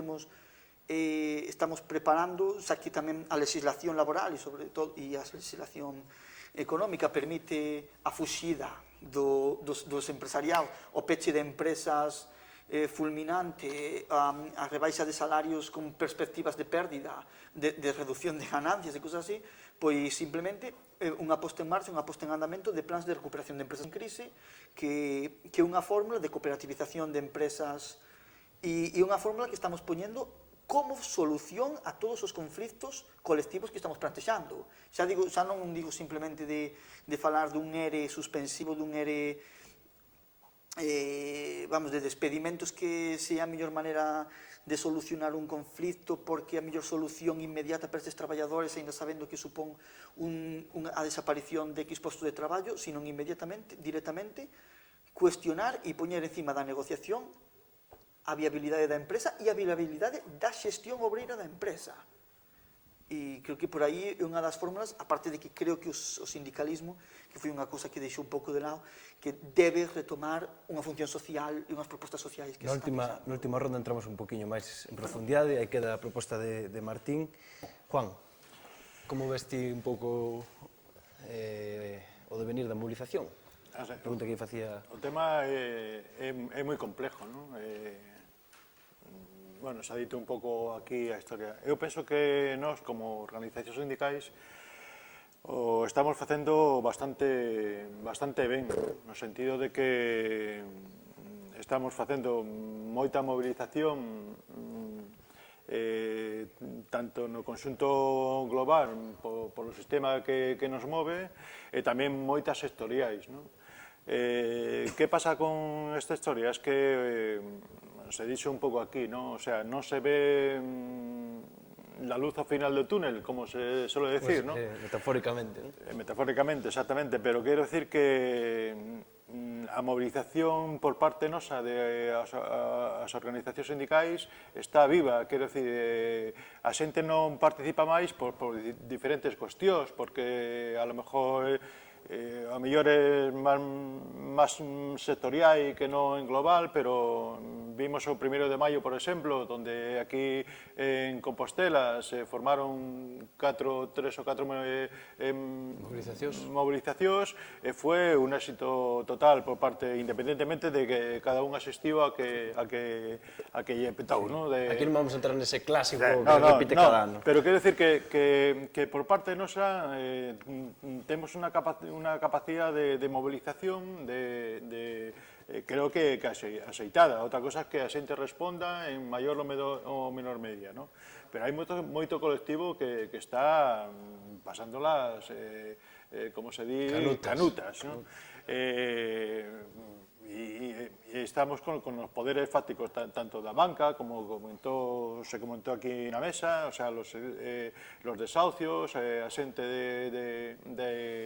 estamos preparando, xa que tamén a legislación laboral e sobre todo a legislación económica permite a fuxida dos empresarial, o peche de empresas fulminante, a rebaixa de salarios con perspectivas de pérdida, de reducción de ganancias e cosas así, pois simplemente unha posta en marcha, unha posta en andamento de plans de recuperación de empresas en crise, que é unha fórmula de cooperativización de empresas e unha fórmula que estamos poñendo como solución a todos os conflitos colectivos que estamos plantexando. Xa non digo simplemente de falar dun ERE suspensivo, dun ERE de despedimentos que sea a mellor maneira de solucionar un conflito porque a mellor solución inmediata para estes traballadores ainda sabendo que supón a desaparición de X postos de traballo, sino inmediatamente, directamente, cuestionar e poñer encima da negociación a viabilidade da empresa e a viabilidade da xestión obreira da empresa. E creo que por aí é unha das fórmulas, aparte de que creo que o sindicalismo, que foi unha cousa que deixou un pouco de lado, que debe retomar unha función social e unhas propostas sociais que Na última ronda entramos un poquinho máis en profundidade, aí queda a proposta de Martín. Juan, como ves ti un pouco o devenir da movilización? A pregunta que facía... O tema é moi complexo, non? Bueno, se ha dito un pouco aquí a historia. Eu penso que nós, como organizacións sindicais, o estamos facendo bastante ben, no sentido de que estamos facendo moita movilización tanto no conxunto global polo sistema que nos move e tamén moitas sectoriais, non? Que pasa con esta historia? Es que se dixo un pouco aquí, ¿no? O sea, non se ve la luz ao final do túnel, como se suele decir, ¿no? Metafóricamente, ¿no? Metafóricamente, exactamente, pero quero decir que a movilización por parte nosa das organizacións sindicais está viva, quero decir, a xente non participa máis por diferentes cuestións, porque a lo mejor a mellor é máis sectorial que non en global, pero vimos o 1 de maio, por exemplo, donde aquí en Compostela se formaron 3 ou 4 movilizacións e foi un éxito total por parte, independentemente de que cada un asistiu a que lle petou, non? Aquí non vamos a entrar nese clásico que repite cada ano. Pero quero decir que por parte nosa temos unha capacidade de movilización creo que axeitada. Outra cosa é que a xente responda en maior ou menor medida, non? Pero hai moito colectivo que está pasándolas, como se di, canutas, non? E estamos con os poderes fácticos tanto da banca, como se comentou aquí na mesa, o sea, los desahucios, a xente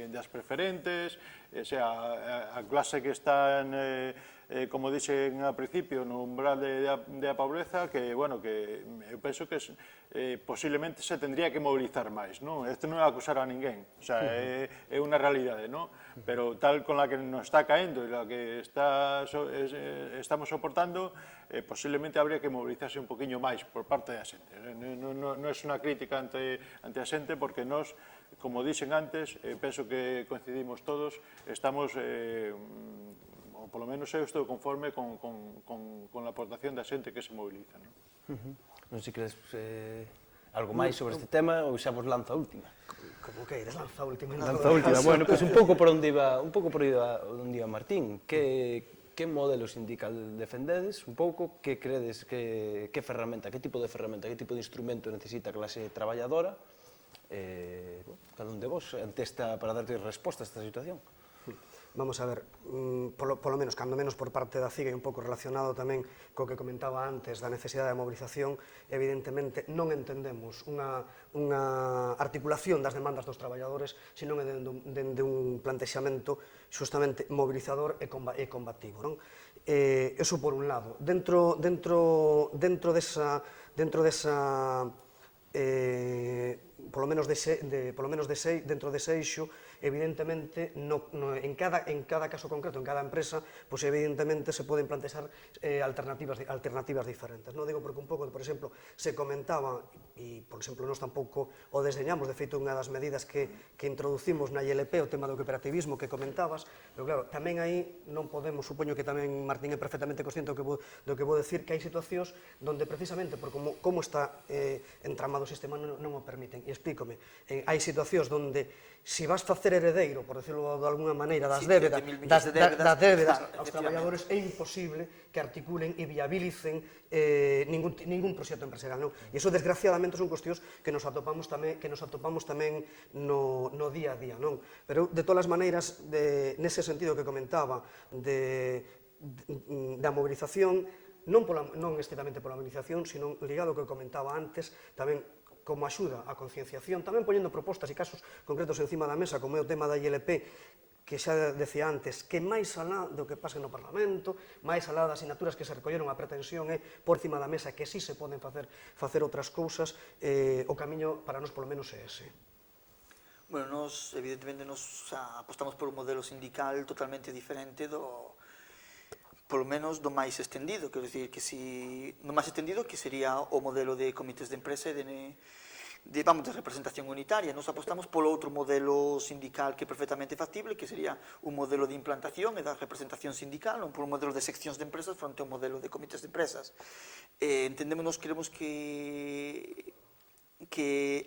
das preferentes, o sea, a clase que está como dixen ao principio, no umbral da pobreza, que, bueno, que eu penso que posiblemente se tendría que mobilizar máis, non? Isto non é acusar a ninguén, o sea, é unha realidade, non? Pero tal con la que nos está caendo e la que estamos soportando, posiblemente habría que mobilizarse un poquinho máis por parte da xente. Non é unha crítica ante a xente, porque nós, como dixen antes, penso que coincidimos todos, estamos, ou polo menos eu estou conforme con a aportación da xente que se moviliza. Non sei se queres Algo máis sobre este tema ou xa vos lanzo a última? Como que eres, lanza a última. Lanza a última. Bueno, pois un pouco por onde iba Martín. Que modelo sindical defendedes? Un pouco, que credes, que ferramenta, que tipo de ferramenta, que tipo de instrumento necesita a clase traballadora? Cada un de vos, para darte resposta a esta situación. Vamos a ver, polo menos, cando menos por parte da CIGA e un pouco relacionado tamén co que comentaba antes da necesidade de movilización, evidentemente non entendemos unha articulación das demandas dos traballadores, senón dende un plantexamento xustamente mobilizador e combativo, non? Eso por un lado. Dentro desa polo menos dentro dese eixo, evidentemente, en cada caso concreto, en cada empresa, pois evidentemente se poden plantexar alternativas diferentes. Non digo porque un pouco, por exemplo, se comentaba, e, por exemplo, nós tampouco o deseñamos, de feito, unha das medidas que introducimos na ILP, o tema do cooperativismo que comentabas, pero claro, tamén aí non podemos, supoño que tamén Martín é perfectamente consciente do que vou decir, que hai situacións onde precisamente por como está entramado o sistema non o permiten. E explícome, hai situacións onde se vas facer heredeiro, por decirlo de alguna maneira, das débedas aos traballadores, é imposible que articulen e viabilicen ningún proxecto empresarial, non? E iso, desgraciadamente, son cuestións que nos atopamos tamén no día a día, non? Pero, de todas as maneiras, nese sentido que comentaba da movilización, non estritamente pola movilización, sino ligado ao que comentaba antes, tamén como axuda á concienciación, tamén poñendo propostas e casos concretos encima da mesa, como é o tema da ILP, que xa decía antes, que máis alá do que pase no Parlamento, máis alá das asignaturas que se recolleron, a pretensión é por cima da mesa que sí se poden facer outras cousas, o camiño para nós polo menos é ese. Bueno, nós, evidentemente, apostamos por un modelo sindical totalmente diferente polo menos do máis extendido, quero dicir que no máis extendido que sería o modelo de comités de empresa e de representación unitaria. Nos apostamos polo outro modelo sindical que é perfectamente factible, que sería un modelo de implantación e da representación sindical, non por un modelo de seccións de empresas fronte a un modelo de comités de empresas. Entendemos, queremos que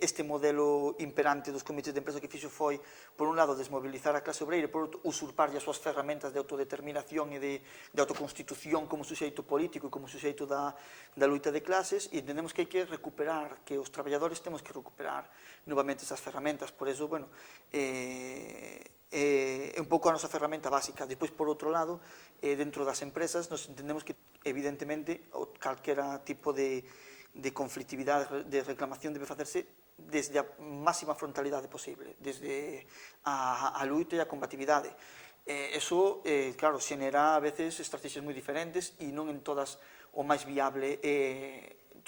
este modelo imperante dos comités de empresa que fixo foi, por un lado, desmobilizar a clase obreira e, por outro, usurpar as súas ferramentas de autodeterminación e de autoconstitución como suxeito político e como suxeito da loita de clases, e entendemos que hai que recuperar, que os traballadores temos que recuperar novamente esas ferramentas. Por eso, bueno, é un pouco a nosa ferramenta básica. Depois, por outro lado, dentro das empresas, nos entendemos que, evidentemente, calquera tipo de conflictividade, de reclamación debe facerse desde a máxima frontalidade posible, desde a luita e a combatividade. Eso, claro, xenera a veces estrategias moi diferentes e non en todas o máis viable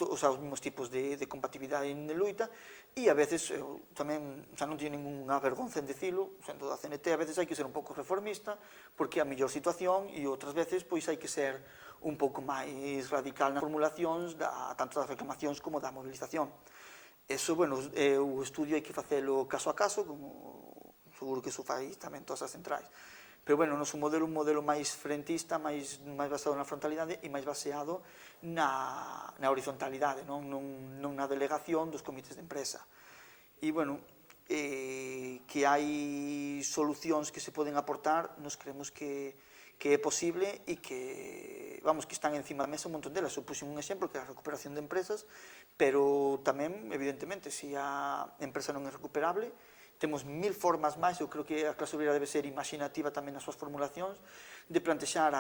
os mesmos tipos de combatividade e de luita, e a veces tamén non teño ninguna vergonza en dicilo, sendo da CNT, a veces hai que ser un pouco reformista porque é a mellor situación, e outras veces pois hai que ser un pouco máis radical nas formulacións tanto das reclamacións como da movilización. Eso, bueno, o estudio hai que facelo caso a caso, como seguro que iso fai tamén todas as centrais. Pero, bueno, nos un modelo máis frentista, máis basado na frontalidade e máis baseado na horizontalidade, non na delegación dos comités de empresa. E, bueno, que hai solucións que se poden aportar, nos creemos que é posible e que están encima da mesa un montón delas. Eu puxen un exemplo que é a recuperación de empresas, pero tamén, evidentemente, se a empresa non é recuperable, temos 1000 formas máis, eu creo que a clase obrera debe ser imaginativa tamén nas súas formulacións, de plantexar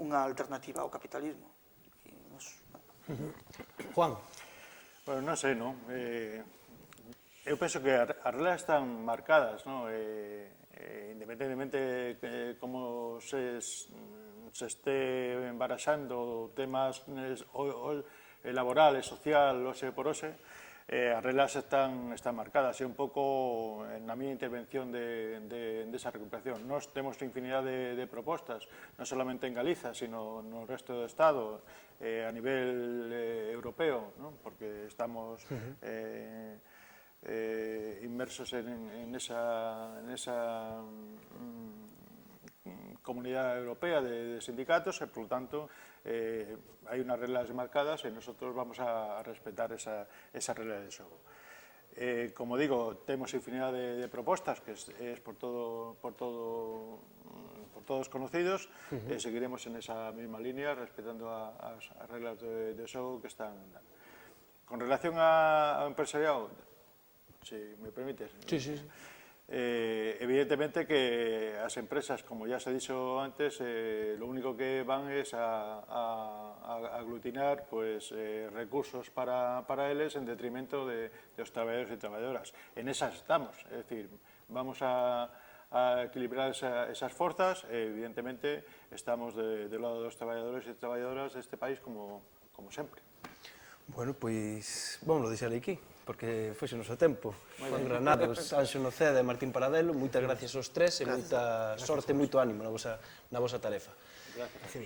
unha alternativa ao capitalismo. Juan. Bueno, non sei, non? Eu penso que as reglas están marcadas, non? Independentemente de como se este embaraxando temas laborales, social, hoxe por hoxe, as reglas están marcadas, e un pouco na miña intervención desa recuperación. Nós temos infinidade de propostas, non solamente en Galiza, sino no resto do Estado, a nivel europeo, porque estamos inmersos en esa Comunidad Europea de sindicatos e, por lo tanto, hai unas reglas marcadas e nosotros vamos a respetar esa regla de xogo. Como digo, temos infinidad de propostas que es por todos conocidos e seguiremos en esa misma línea respetando as reglas de xogo que están dando. Con relación ao empresariado, si me permites. Sí. Evidentemente que as empresas, como ya se ha dicho antes, lo único que van es a aglutinar recursos para eles en detrimento de los trabajadores y trabajadoras. En esas estamos, es decir, vamos a equilibrar esas fuerzas. Evidentemente estamos del lado de los trabajadores y trabajadoras de este país como sempre. Bueno, pois vamos deixar aquí, porque foi o noso tempo. Juan Granados, Anxo Noceda e Martín Paradelo, moitas gracias aos tres e moita sorte e moito ánimo na vosa tarefa.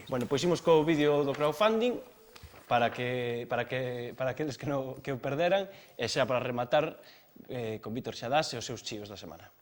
Bueno, pois imos co vídeo do crowdfunding para aqueles que o perderan e xa para rematar con Vítor Xadás e os seus chíos da semana.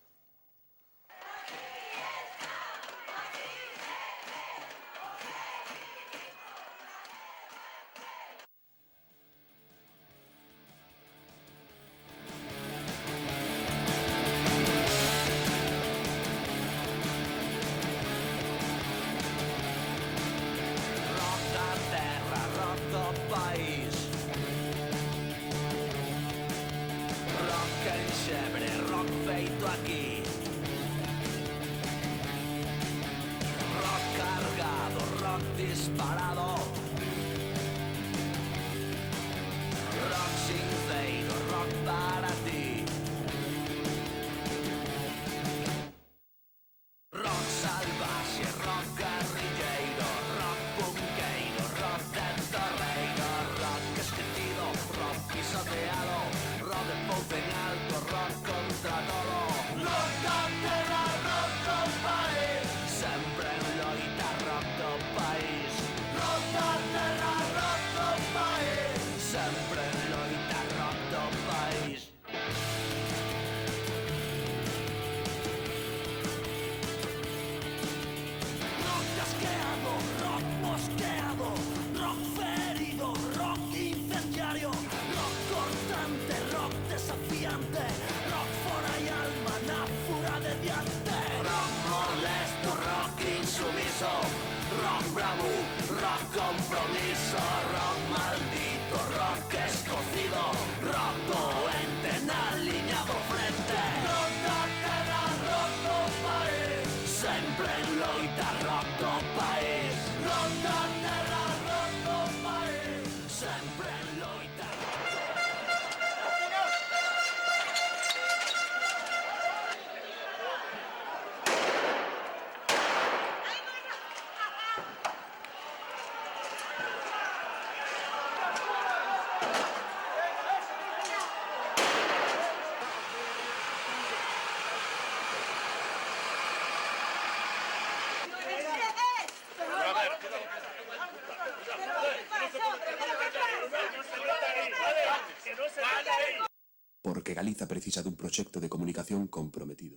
Porque Galiza precisa dun proxecto de comunicación comprometido.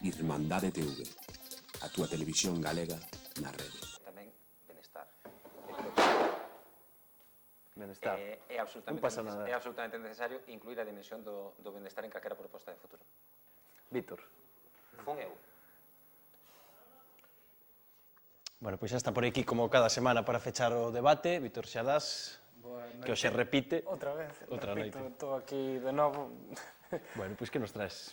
Irmandade TV, a túa televisión galega na rede. Tamén benestar. Benestar. É absolutamente necesario incluir a dimensión do benestar en calquera proposta de futuro. Vítor. Fun eu. Bueno, pois xa está por aquí como cada semana para fechar o debate, Vítor Xadás, que hoxe repite. Outra vez, repito, estou aquí de novo. Bueno, pois que nos traes?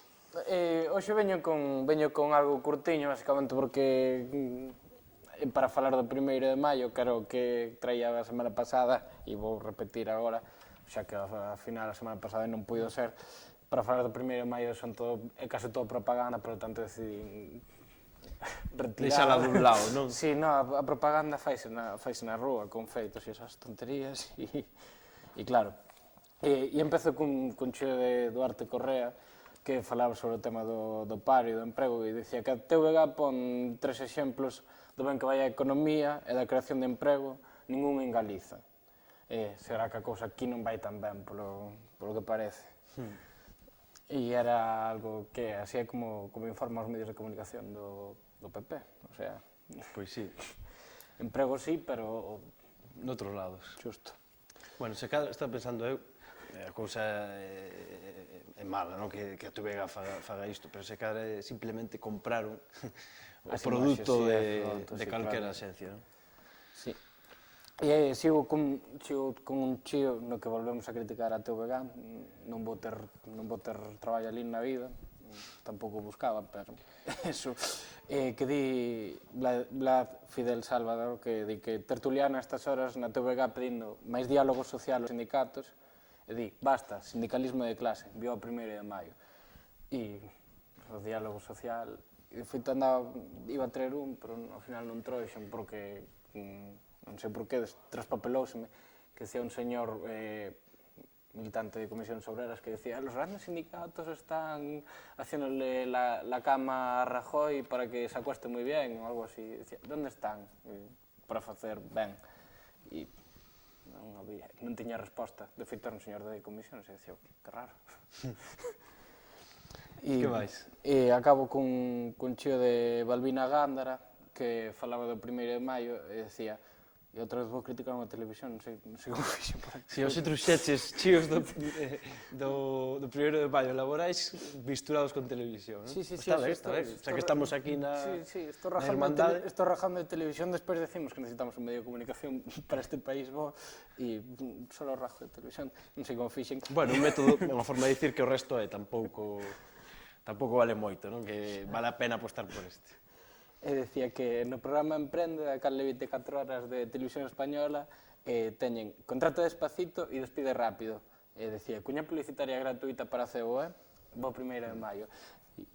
Hoxe veño con algo curtiño, basicamente porque para falar do 1º de maio, quero que traía a semana pasada, e vou repetir agora, xa que ao final a semana pasada non puido ser, para falar do 1º de maio é case todo propaganda, por lo tanto decidí retirar. Deixala dun lado, non? Sí, a propaganda faise na rúa, con feitos e esas tonterías, e claro. E empezo cun cheo de Duarte Correa, que falaba sobre o tema do paro e do emprego, e dicía que a TVG pon 3 exemplos do ben que vai a economía e da creación de emprego, ningún en Galiza. Será que a cousa aquí non vai tan ben, polo que parece. E era algo que así é como informan os medios de comunicación do PP, o sea... Pois sí. Emprego sí, pero... Noutros lados. Xusto. Bueno, se cada está pensando eu, a cousa é mala, non? Que a TVG faga isto, pero se cada simplemente compraron o produto de calquera axencia, non? Sí. E sigo con un chío no que volvemos a criticar a TVG, non vou ter traballo ali na vida, tampouco buscaba, pero eso, que di Vlad Fidel Salvador, que di que tertuliana a estas horas na TVG pedindo máis diálogo social aos sindicatos, e di, basta, sindicalismo de clase, viu a 1 de maio. E o diálogo social, iba a traer un, pero ao final non trouxen, porque non sei por que, traspapelouseme, que decía un señor militante de Comisiones Obreras que decía los grandes sindicatos están haciéndole la cama a Rajoy para que se acueste moi bien, ou algo así. Decía, ¿dónde están para facer ben? E non tiña resposta. De feito, era un señor de Comisiones e decía, que raro. Que vais? E acabo cun chío de Balbina Gándara que falaba do 1 de maio e decía, e outra vez vou criticar unha televisión, non sei como fixen por aquí. Si hoxe truxeches chíos do 1 de maio laborais misturados con televisión, non? Sí, Está ben, xa que estamos aquí na Hermandade. Estou rajando de televisión, despois decimos que necesitamos un medio de comunicación para este país bo, e só rajo de televisión, non sei como fixen. Bueno, un método, unha forma de dicir que o resto tampouco vale moito, non? Que vale a pena apostar por este. E decía que no programa Emprende, a cale 24 horas de televisión española, teñen contrato despacito e despide rápido. E decía, cuña publicitaria gratuita para a COE, vou 1 de maio. E,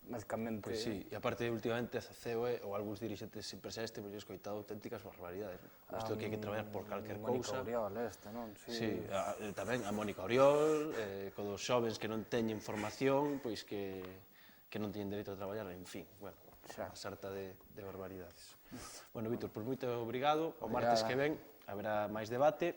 basicamente... Pois sí, e aparte, últimamente, a COE ou algúns dirixentes empresariais temos escoitado auténticas barbaridades. Isto que hai que traballar por calquer cousa. Mónica Oriol, esta, non? Sí, tamén a Mónica Oriol, con os xovens que non teñen formación, pois que non teñen dereito a traballar, en fin, bueno. A sarta de barbaridades. Bueno, Víctor, pois moito obrigado. O martes que ven haberá máis debate.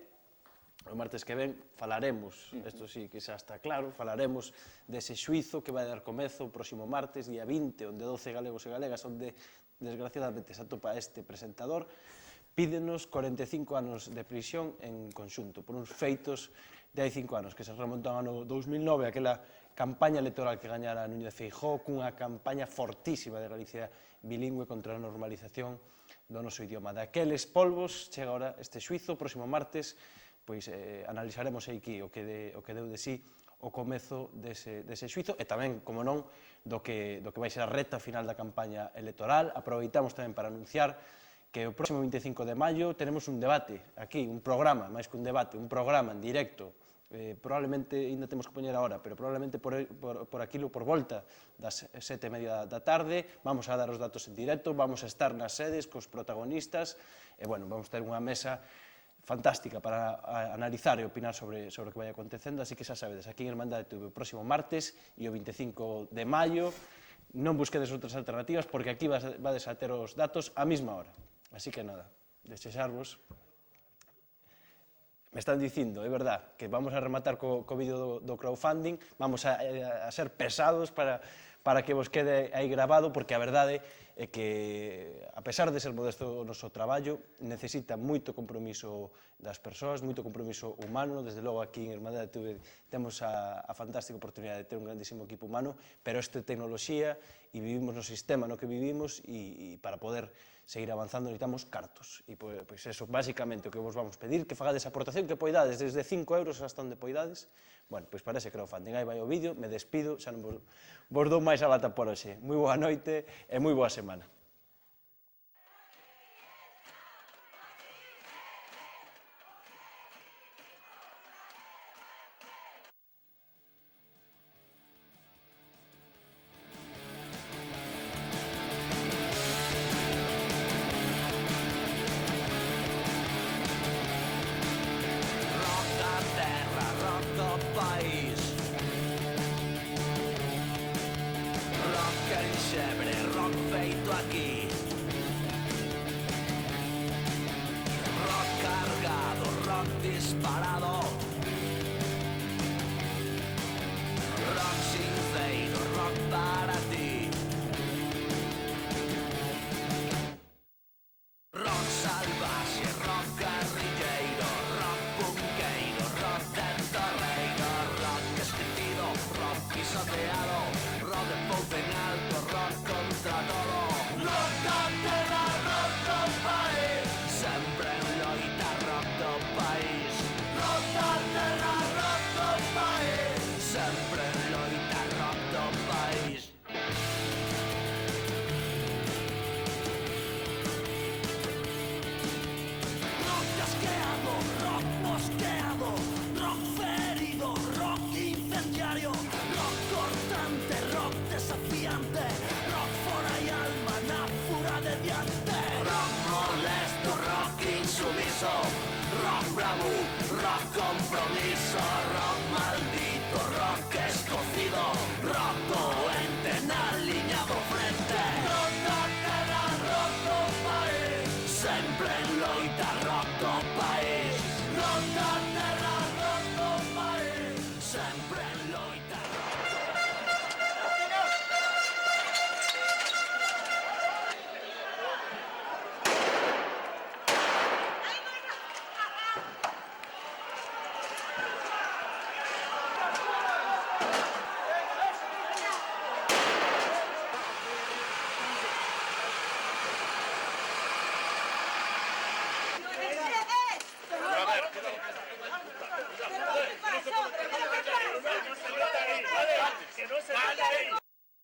O martes que ven falaremos, isto sí que xa está claro, falaremos dese xuizo que vai dar comezo o próximo martes, día 20, onde 12 galegos e galegas, onde desgraciadamente se atopa este presentador, pídenos 45 anos de prisión en conxunto por uns feitos de hai 5 anos, que se remontan ao ano 2009, aquela campaña electoral que gañara Núñez Feijóo cunha campaña fortísima de Galicia bilingüe contra a normalización do noso idioma. Daqueles polvos chega agora este xuizo, próximo martes, pois analizaremos aquí o que deu de sí o comezo dese xuizo e tamén, como non, do que vai ser a reta final da campaña electoral. Aproveitamos tamén para anunciar que o próximo 25 de maio tenemos un debate aquí, un programa, máis que un debate, un programa en directo. Probablemente, ainda temos que poñer a hora, pero probablemente por aquilo, por volta das 7:30 da tarde, vamos a dar os datos en directo, vamos a estar nas sedes cos protagonistas, e, bueno, vamos ter unha mesa fantástica para analizar e opinar sobre o que vai acontecendo, así que xa sabedes, aquí en Hermandade TV o próximo martes e o 25 de maio, non busquedes outras alternativas, porque aquí vades a ter os datos á mesma hora. Así que nada, desexarvos. Me están dicindo, é verdad, que vamos a rematar co vídeo do crowdfunding, vamos a ser pesados para que vos quede aí grabado, porque a verdade é que, a pesar de ser modesto o noso traballo, necesita moito compromiso das persoas, moito compromiso humano. Desde logo, aquí en Hermandade TV temos a fantástica oportunidade de ter un grandísimo equipo humano, pero esta tecnoloxía, e vivimos no sistema no que vivimos, e para poder seguir avanzando necesitamos cartos. E, pois, eso, basicamente, o que vos vamos pedir, que fagades a aportación que poidades, desde 5 euros hasta onde poidades. Bueno, pois para ese crowdfunding, aí vai o vídeo, me despido, xa non vos dou máis a lata por hoxe. Moi boa noite e moi boa semana. Disparado, rock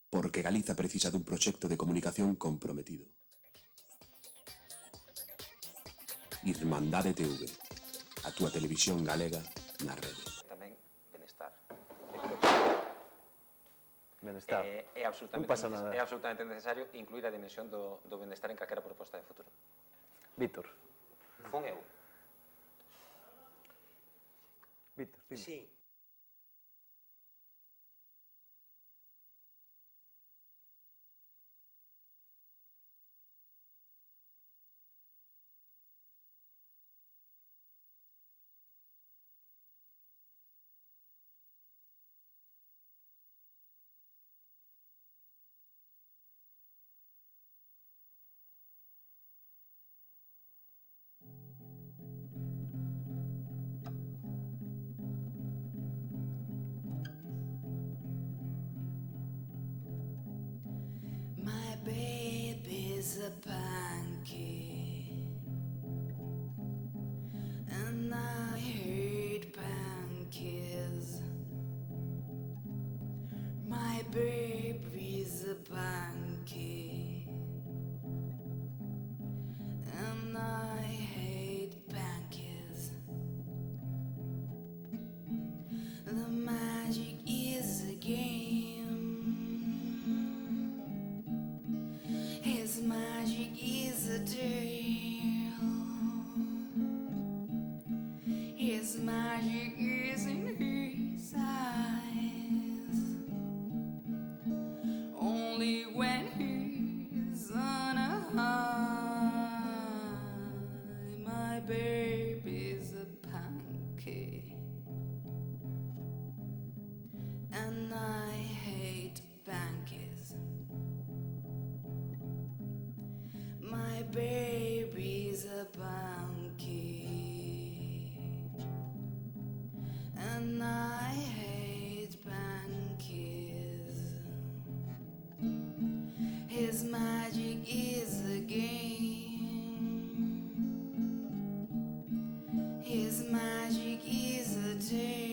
Porque Galiza precisa dun proxecto de comunicación comprometido. Irmandade TV, a túa televisión galega na rede. Tamén benestar. Benestar. É absolutamente, Non pasa nada. é absolutamente necesario incluir a dimensión do benestar en calquera proposta de futuro. Víctor. Fun eu. Víctor, dime. Sí. My baby's a pancake, and I hate pancakes. My baby's a pancake, and I hate pancakes. The magic is a game. His magic is a tale. His magic is in his eyes. Only when he's on a high. My baby's a pancake, and I hate pancakes. My baby's a pancake, and I hate pancakes. His magic is a game. His magic is a tale.